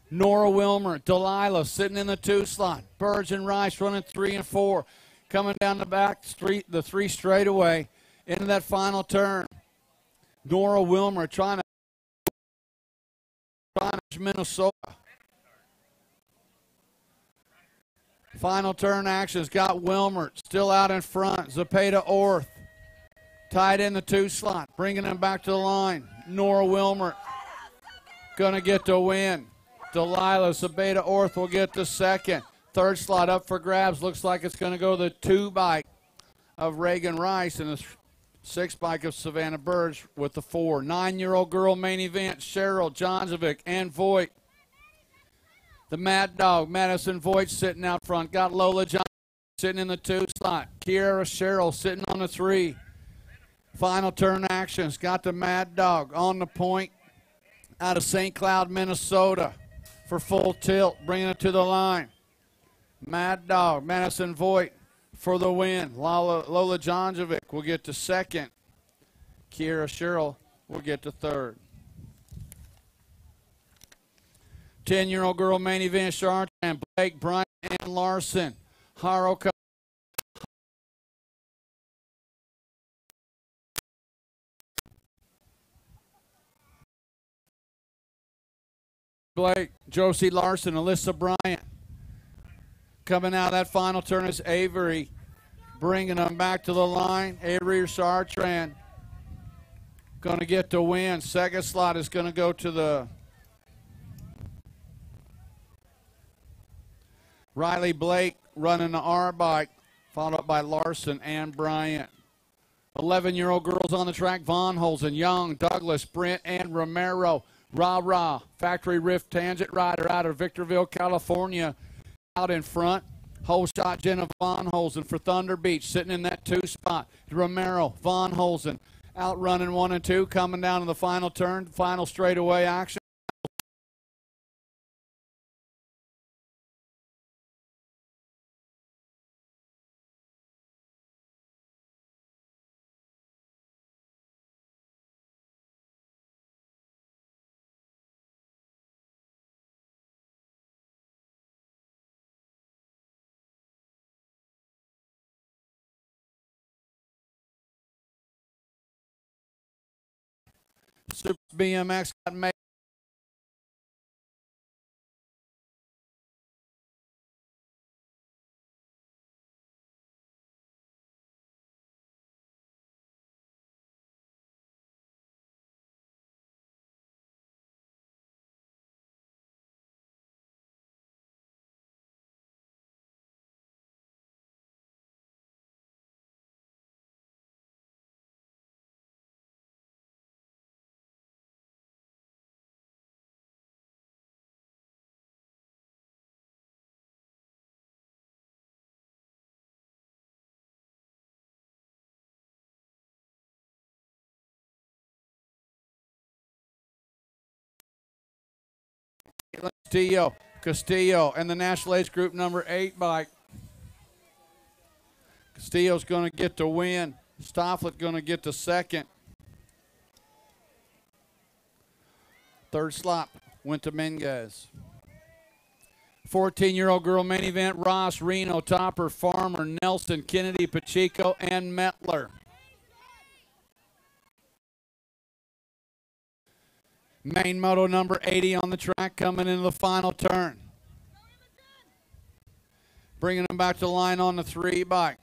Nora Wilmer, Delilah sitting in the 2 slot. Burge and Rice running 3 and 4. Coming down the back street, the 3 straightaway into that final turn. Nora Wilmer trying to Minnesota. Final turn action's got Wilmer still out in front. Zepeda Orth tied in the 2 slot, bringing him back to the line. Nora Wilmer gonna get the win. Delilah Zepeda Orth will get the second. 3rd slot up for grabs. Looks like it's gonna go the 2 bike of Reagan Rice and the 6 bike of Savannah Burge with the 4. 9-year-old girl main event, Cheryl Jonzovic and Voigt. The Mad Dog, Madison Voigt sitting out front. Got Lola Johnson sitting in the 2 slot. Kiara Cheryl sitting on the 3. Final turn actions. Got the Mad Dog on the point out of St. Cloud, Minnesota for full tilt, bringing it to the line. Mad Dog, Madison Voigt for the win. Lola Jonjovic will get to second. Kiera Sherrill will get to third. 10-year-old girl main event, Charlotte and Blake, Bryant, and Larson. Haruka. Blake, Josie Larson, Alyssa Bryant. Coming out of that final turn is Avery, bringing them back to the line. Avery Chartrand going to get the win. Second slot is going to go to the Riley Blake running the R bike, followed up by Larson and Bryant. 11-year-old girls on the track, Von Holzen, Young, Douglas, Brent, and Romero. Rah, Factory Rift Tangent Rider out of Victorville, California. Out in front, whole shot Jenna Von Holzen for Thunder Beach, sitting in that 2 spot. Romero, Von Holzen, out running 1 and 2, coming down to the final turn, final straightaway action. Super BMX got made. Castillo, and the National Age Group number 8 bike. Castillo's going to get the win. Stofflet going to get the second. Third slot went to Minguez. 14-year-old girl main event, Ross, Reno, Topper, Farmer, Nelson, Kennedy, Pacheco, and Metler. Main moto number 80 on the track coming into the final turn. Bringing them back to the line on the 3 bike.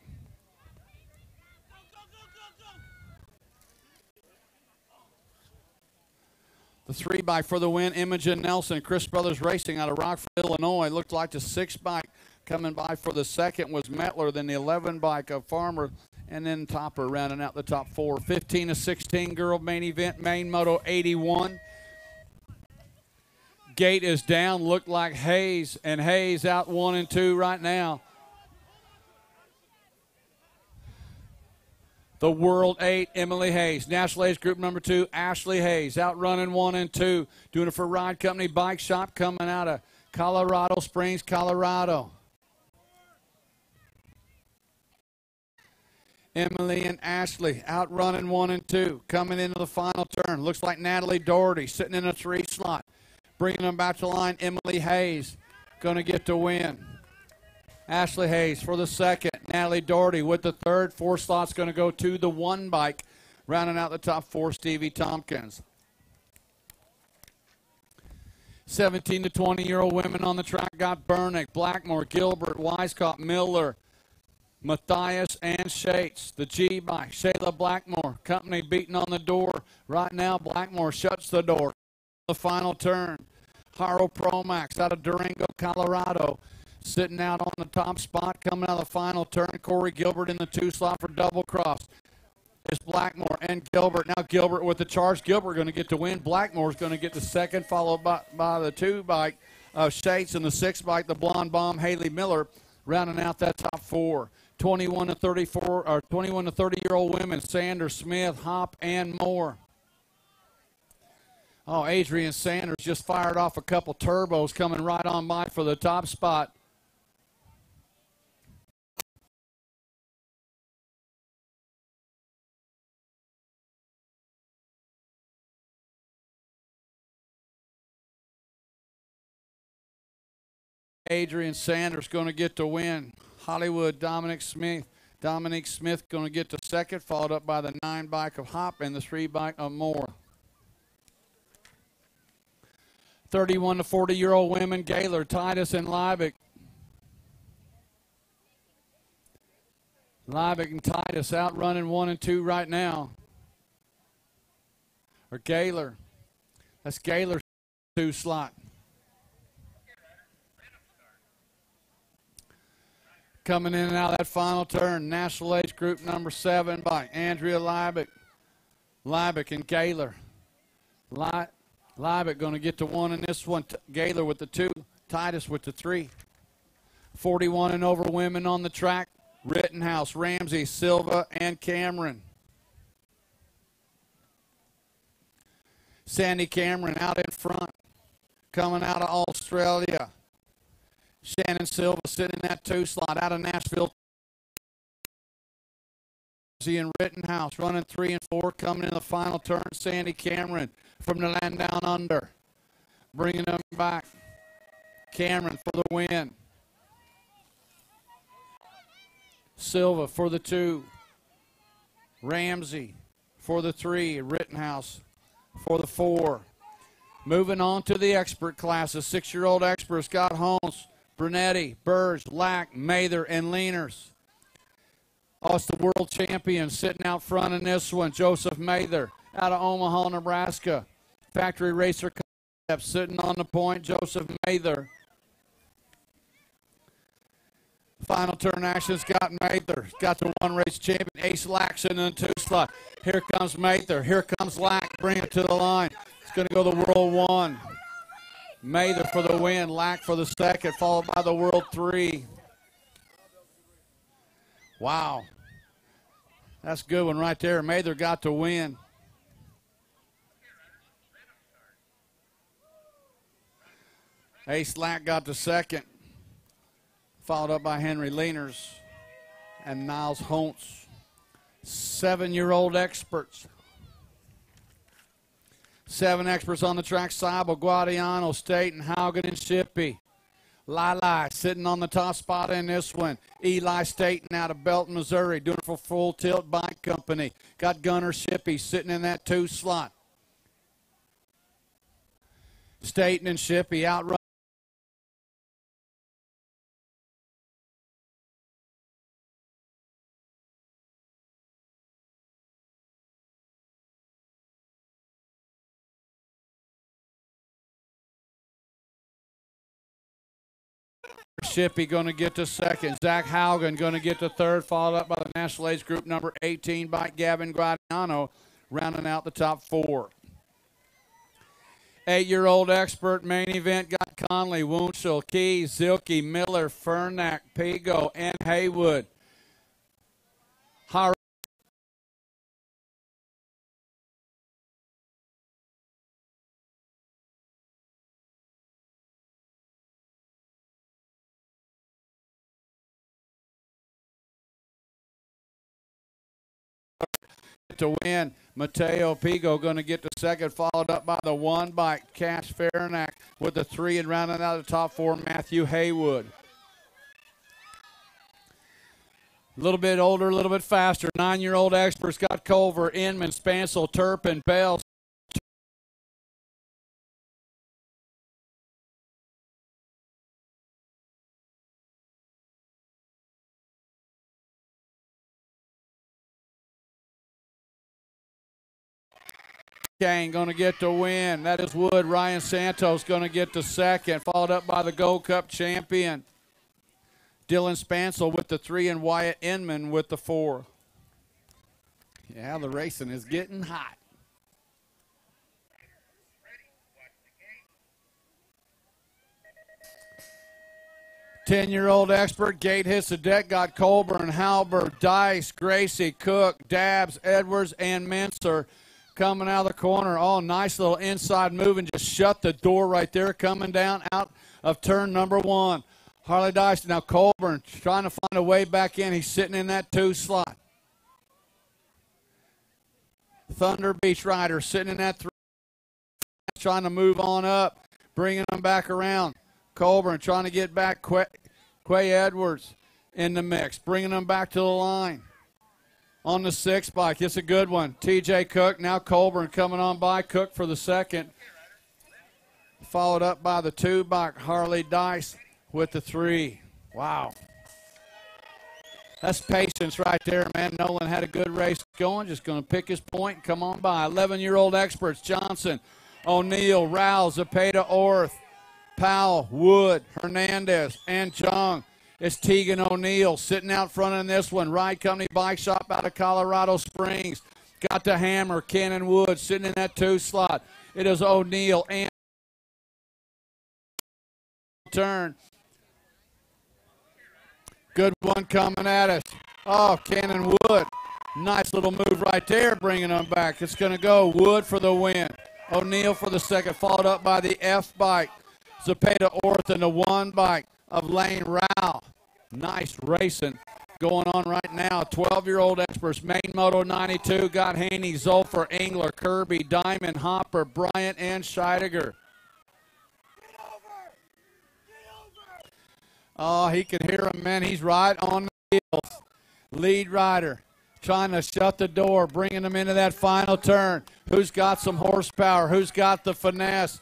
The 3 bike for the win, Imogen Nelson, Chris Brothers Racing out of Rockford, Illinois. Looked like the 6 bike coming by for the second was Metler, then the 11 bike of Farmer, and then Topper rounding out the top 4. 15 to 16 girl main event, main moto 81. Gate is down, looked like Hayes, and Hayes out 1 and 2 right now. The World 8, Emily Hayes. National Age Group number 2, Ashley Hayes. Outrunning 1 and 2. Doing it for Ride Company Bike Shop coming out of Colorado Springs, Colorado. Emily and Ashley outrunning 1 and 2. Coming into the final turn. Looks like Natalie Doherty sitting in a 3 slot. Bringing them back to the line, Emily Hayes going to get the win. Ashley Hayes for the second. Natalie Doherty with the third. 4 slots going to go to the 1 bike. Rounding out the top 4, Stevie Tompkins. 17 to 20-year-old women on the track got Burnick, Blackmore, Gilbert, Weiscott, Miller, Matthias, and Shates. The G bike, Shayla Blackmore. Company beating on the door. Right now, Blackmore shuts the door. The final turn. Haro Promax out of Durango, Colorado. Sitting out on the top spot, coming out of the final turn. Corey Gilbert in the 2 slot for double cross. It's Blackmore and Gilbert. Now Gilbert with the charge. Gilbert going to get the win. Blackmore's going to get the second, followed by the 2 bike of Shates, and the 6 bike, the Blonde Bomb, Haley Miller, rounding out that top 4. 21 to 34 or 21 to 30-year-old women, Sanders, Smith, Hop, and Moore. Oh, Adrian Sanders just fired off a couple turbos coming right on by for the top spot. Adrian Sanders going to get the win. Hollywood, Dominic Smith going to get the second, followed up by the 9 bike of Hop and the 3 bike of Moore. 31 to 40-year-old women, Gaylor, Titus, and Liebig. Liebig and Titus outrunning 1 and 2 right now. Or Gaylor. That's Gaylor's 2 slot. Coming in and out of that final turn, National Age Group number 7 by Andrea Liebig. Liebig and Gaylor. Liebig going to get the 1 in this one. Gaylor with the 2. Titus with the 3. 41 and over women on the track. Rittenhouse, Ramsey, Silva, and Cameron. Sandy Cameron out in front. Coming out of Australia. Shannon Silva sitting in that 2 slot out of Nashville. And Rittenhouse running 3 and 4, coming in the final turn. Sandy Cameron from the land down under. Bringing them back. Cameron for the win. Silva for the 2. Ramsey for the 3. Rittenhouse for the 4. Moving on to the expert class. The 6-year-old experts got Holmes, Brunetti, Burge, Lack, Mather, and Leaners. Oh, it's the world champion sitting out front in this one, Joseph Mather, out of Omaha, Nebraska. Factory Racer Concepts sitting on the point, Joseph Mather. Final turn action's got Mather. Got the 1 race champion, Ace Lack sitting in the 2 slot. Here comes Mather. Here comes Lack. Bring it to the line. It's going to go the World 1. Mather for the win, Lack for the second, followed by the World 3. Wow. That's a good one right there. Mather got to win. Ace Lack got the second, followed up by Henry Leaners and Niles Hontz. 7-year-old experts. 7 experts on the track. Seibel, Guadiano, Staten, Haugen, and Shippey. Lili sitting on the top spot in this one. Eli Staten out of Belton, Missouri, doing it for Full Tilt Bike Company. Got Gunnar Shippey sitting in that 2 slot. Staten and Shippey outrun. Shippey going to get to second. Zach Haugen going to get to third, followed up by the National Age Group number 18 by Gavin Guadiano, rounding out the top 4. 8-year-old expert main event got Conley, Wunschel, Keys, Zilke, Miller, Fernack, Pigo, and Haywood. To win, Mateo Pigo going to get the second, followed up by the 1 by Cash Fernack with the 3, and rounding out the top 4, Matthew Haywood. A little bit older, a little bit faster. 9-year-old experts got Culver, Inman, Spancel, Turpin, Bell. Kane going to get the win. That is Wood. Ryan Santos going to get the second, followed up by the Gold Cup champion, Dylan Spancel with the 3, and Wyatt Inman with the 4. Yeah, the racing is getting hot. Ten-year-old expert Gate hits the deck, got Colburn, Halbert, Dice, Gracie, Cook, Dabbs, Edwards, and Menser coming out of the corner. Oh, nice little inside move and just shut the door right there, coming down out of turn number 1. Harley Dice, now Colburn trying to find a way back in. He's sitting in that 2 slot. Thunder Beach Rider sitting in that 3, trying to move on up, bringing them back around. Colburn trying to get back Quay Edwards in the mix, bringing them back to the line. On the 6 bike, it's a good one. TJ Cook, now Colburn coming on by. Cook for the second. Followed up by the 2 bike, Harley Dice with the 3. Wow. That's patience right there, man. Nolan had a good race going. Just going to pick his point and come on by. 11-year-old experts, Johnson, O'Neill, Rouse, Zepeda, Orth, Powell, Wood, Hernandez, and Jung. It's Tegan O'Neill sitting out front in this one. Ride Company Bike Shop out of Colorado Springs. Got the hammer, Cannon Wood sitting in that 2 slot. It is O'Neill and turn. Good one coming at us. Oh, Cannon Wood. Nice little move right there, bringing them back. It's going to go Wood for the win. O'Neill for the second, followed up by the F bike. Zepeda Orth and the 1 bike of Lane Rao. Nice racing going on right now. 12-year-old experts, main moto 92, got Haney, Zolfer, Engler, Kirby, Diamond, Hopper, Bryant, and Scheidegger. Oh, he can hear him, man. He's right on the heels. Lead rider trying to shut the door, bringing them into that final turn. Who's got some horsepower? Who's got the finesse?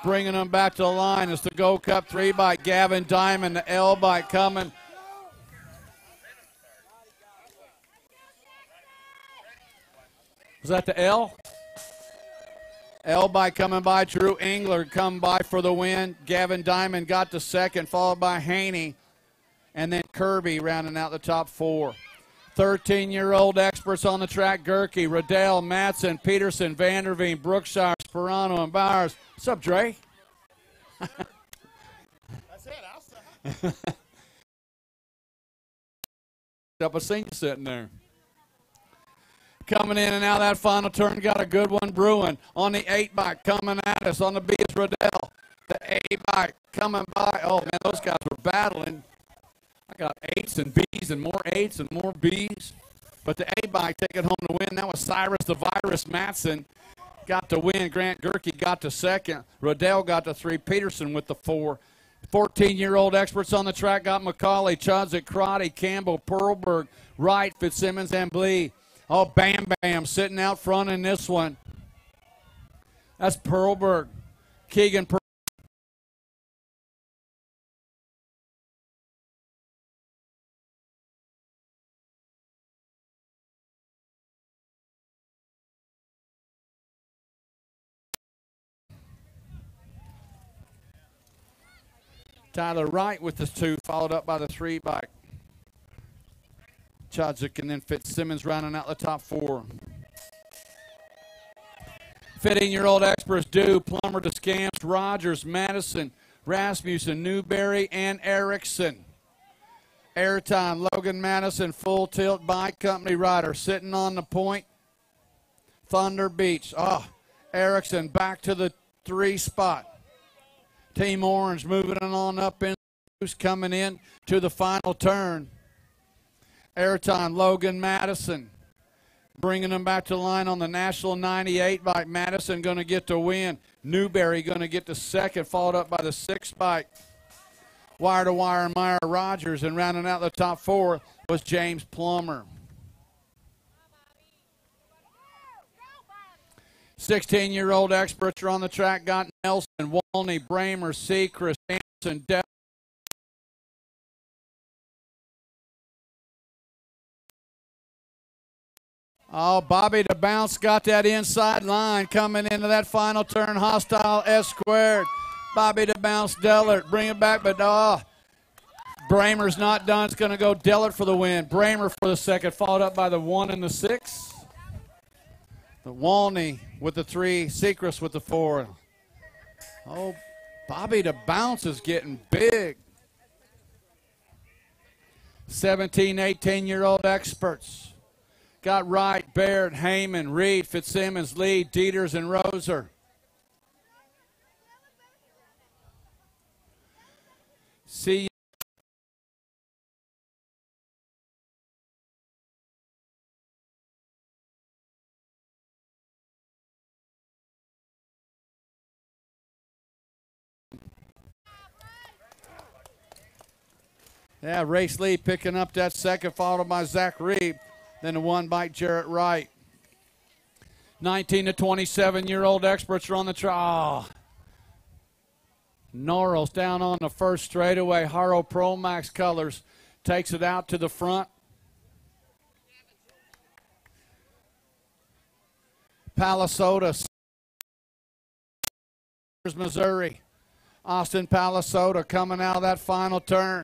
Bringing them back to the line. It's the Gold Cup 3 bike, Gavin Diamond, the L bike coming. Was that the L? L bike coming by. Drew Engler come by for the win. Gavin Diamond got the second, followed by Haney. And then Kirby rounding out the top 4. 13-year-old experts on the track, Gerke, Riddell, Matson, Peterson, Vanderveen, Brookshire, Sperano, and Bowers. What's up, Dre? That's it. I'll Up, I seen you sitting there. Coming in and out of that final turn, got a good one brewing. On the 8 bike coming at us on the B is Riddell. The A-bike coming by. Oh, man, those guys were battling. I got 8s and Bs and more 8s and more Bs. But the A-bike taking home the win. That was Cyrus the Virus Matson. Got the win. Grant Gerke got the second. Rodell got the 3. Peterson with the 4. 14-year-old experts on the track got McCauley, Chudzik, Crotty, Campbell, Perlberg, Wright, Fitzsimmons, and Blee. Oh, Bam Bam sitting out front in this one. That's Perlberg. Keegan Perlberg. Tyler Wright with the 2, followed up by the 3 bike. Chudzik and then Fitzsimmons rounding out the top 4. 15-year-old experts do Plummer, DeScamps, Rogers, Madison, Rasmussen, Newberry, and Erickson. Airtime, Logan Madison, Full Tilt Bike Company rider sitting on the point. Thunder Beach. Oh, Erickson back to the 3 spot. Team Orange moving on up in, coming in to the final turn. Airtime, Logan Madison bringing them back to the line on the National 98 bike. Madison going to get the win. Newberry going to get the second, followed up by the 6 bike. Wire to wire, Meyer Rogers, and rounding out the top 4 was James Plummer. 16-year-old experts are on the track. Got Nelson, Walney, Bramer, Seacrest, Anderson, Depp. Oh, Bobby the Bounce got that inside line coming into that final turn. Hostile S squared. Bobby the Bounce, Dellert, bring it back, but Bramer's not done. It's going to go Dellert for the win. Bramer for the second, followed up by the 1 and the 6. The Walney with the 3, Seacrest with the 4. Oh, Bobby the Bounce is getting big. 17, 18-year-old experts. Got Wright, Baird, Heyman, Reed, Fitzsimmons, Lee, Dieters, and Roser. See you. Yeah, Race Lee picking up that second, followed by Zach Reed. Then the 1 bike, Jarrett Wright. 19 to 27-year-old experts are on the track. Oh. Norrell's down on the first straightaway. Haro Pro Max colors. Takes it out to the front. Palisota, Missouri. Austin Palisota coming out of that final turn.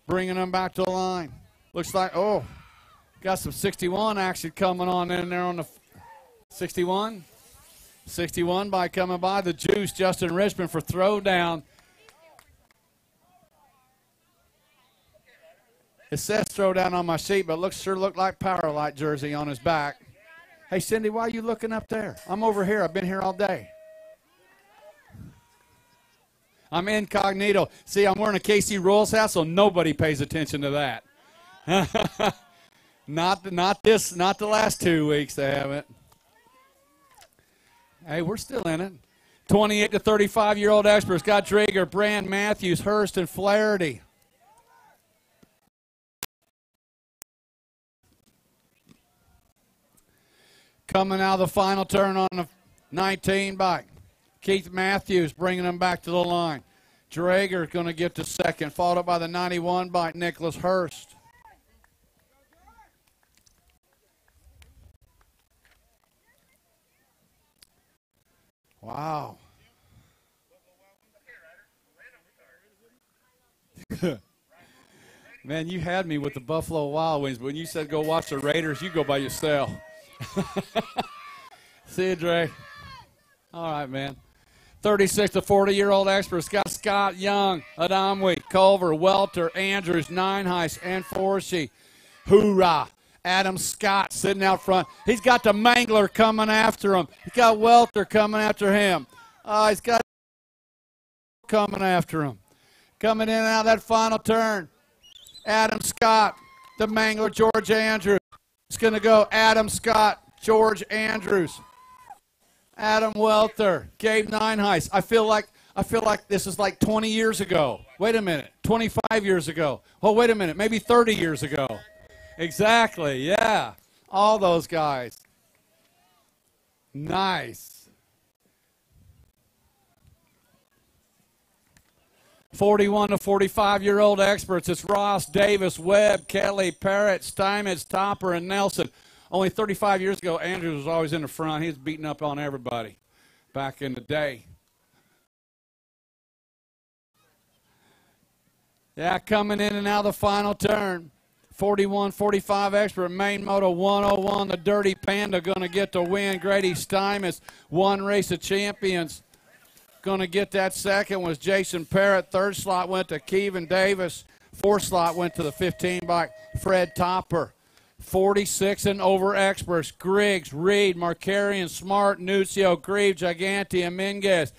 Bringing them back to the line. Looks like, oh, got some 61 action coming on in there on the 61. 61 by coming by the Juice, Justin Richmond for throwdown. It says throwdown on my sheet, but sure looked like Power Light jersey on his back. Hey, Cindy, why are you looking up there? I'm over here. I've been here all day. I'm incognito. See, I'm wearing a KC Royals hat, so nobody pays attention to that. Not the last 2 weeks they haven't. Hey, we're still in it. 28 to 35-year-old experts got Drager, Brand, Matthews, Hurst, and Flaherty. Coming out of the final turn on the 19 bike. Keith Matthews bringing them back to the line. Drager going to get to second, followed up by the 91 by Nicholas Hurst. Wow. Man, you had me with the Buffalo Wild Wings, but when you said go watch the Raiders, you go by yourself. See you, Dre. All right, man. 36 to 40-year-old experts got Scott Young, Adamwe, Culver, Welter, Andrews, Nineheist, and Forsey. Hoorah. Adam Scott sitting out front. He's got the Mangler coming after him. He's got Welter coming after him. He's got coming after him. Coming in and out of that final turn. Adam Scott, the Mangler, George Andrews. It's going to go Adam Scott, George Andrews, Adam Welter, Gabe Nineheist. I feel like this is like 20 years ago. Wait a minute, 25 years ago. Oh, wait a minute, maybe 30 years ago. Exactly, yeah. All those guys. Nice. 41 to 45-year-old experts. It's Ross, Davis, Webb, Kelly, Parrott, Steinmetz, Topper, and Nelson. Only 35 years ago, Andrews was always in the front. He was beating up on everybody back in the day. Yeah, coming in and out of the final turn. 41-45 expert, main moto 101. The Dirty Panda going to get the win. Grady Steinmetz, one race of champions. Going to get that second was Jason Parrott. Third slot went to Kevin Davis. Fourth slot went to the 15 by Fred Topper. 46 and over experts. Griggs, Reed, Markarian, Smart, Nuccio, Grieve, Giganti, and Minguez.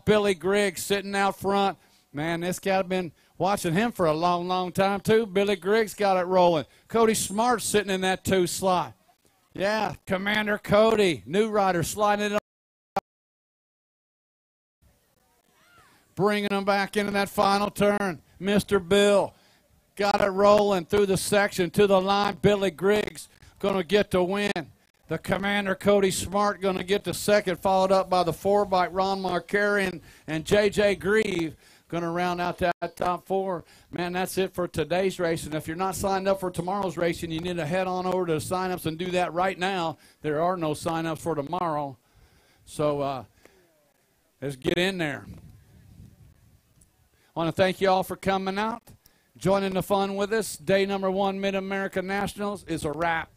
Billy Griggs sitting out front. Man, this guy, I've been watching him for a long, long time, too. Billy Griggs got it rolling. Cody Smart sitting in that 2 slot. Yeah, Commander Cody, new rider, sliding it up. Bringing them back into that final turn. Mr. Bill got it rolling through the section to the line. Billy Griggs going to get the win. The Commander Cody Smart going to get the second, followed up by the 4-bike Ron Markarian and J.J. Grieve going to round out that top 4. Man, that's it for today's race. And if you're not signed up for tomorrow's racing, you need to head on over to the sign-ups and do that right now. There are no sign-ups for tomorrow. So let's get in there. I want to thank you all for coming out, joining the fun with us. Day number 1 Mid-America Nationals is a wrap.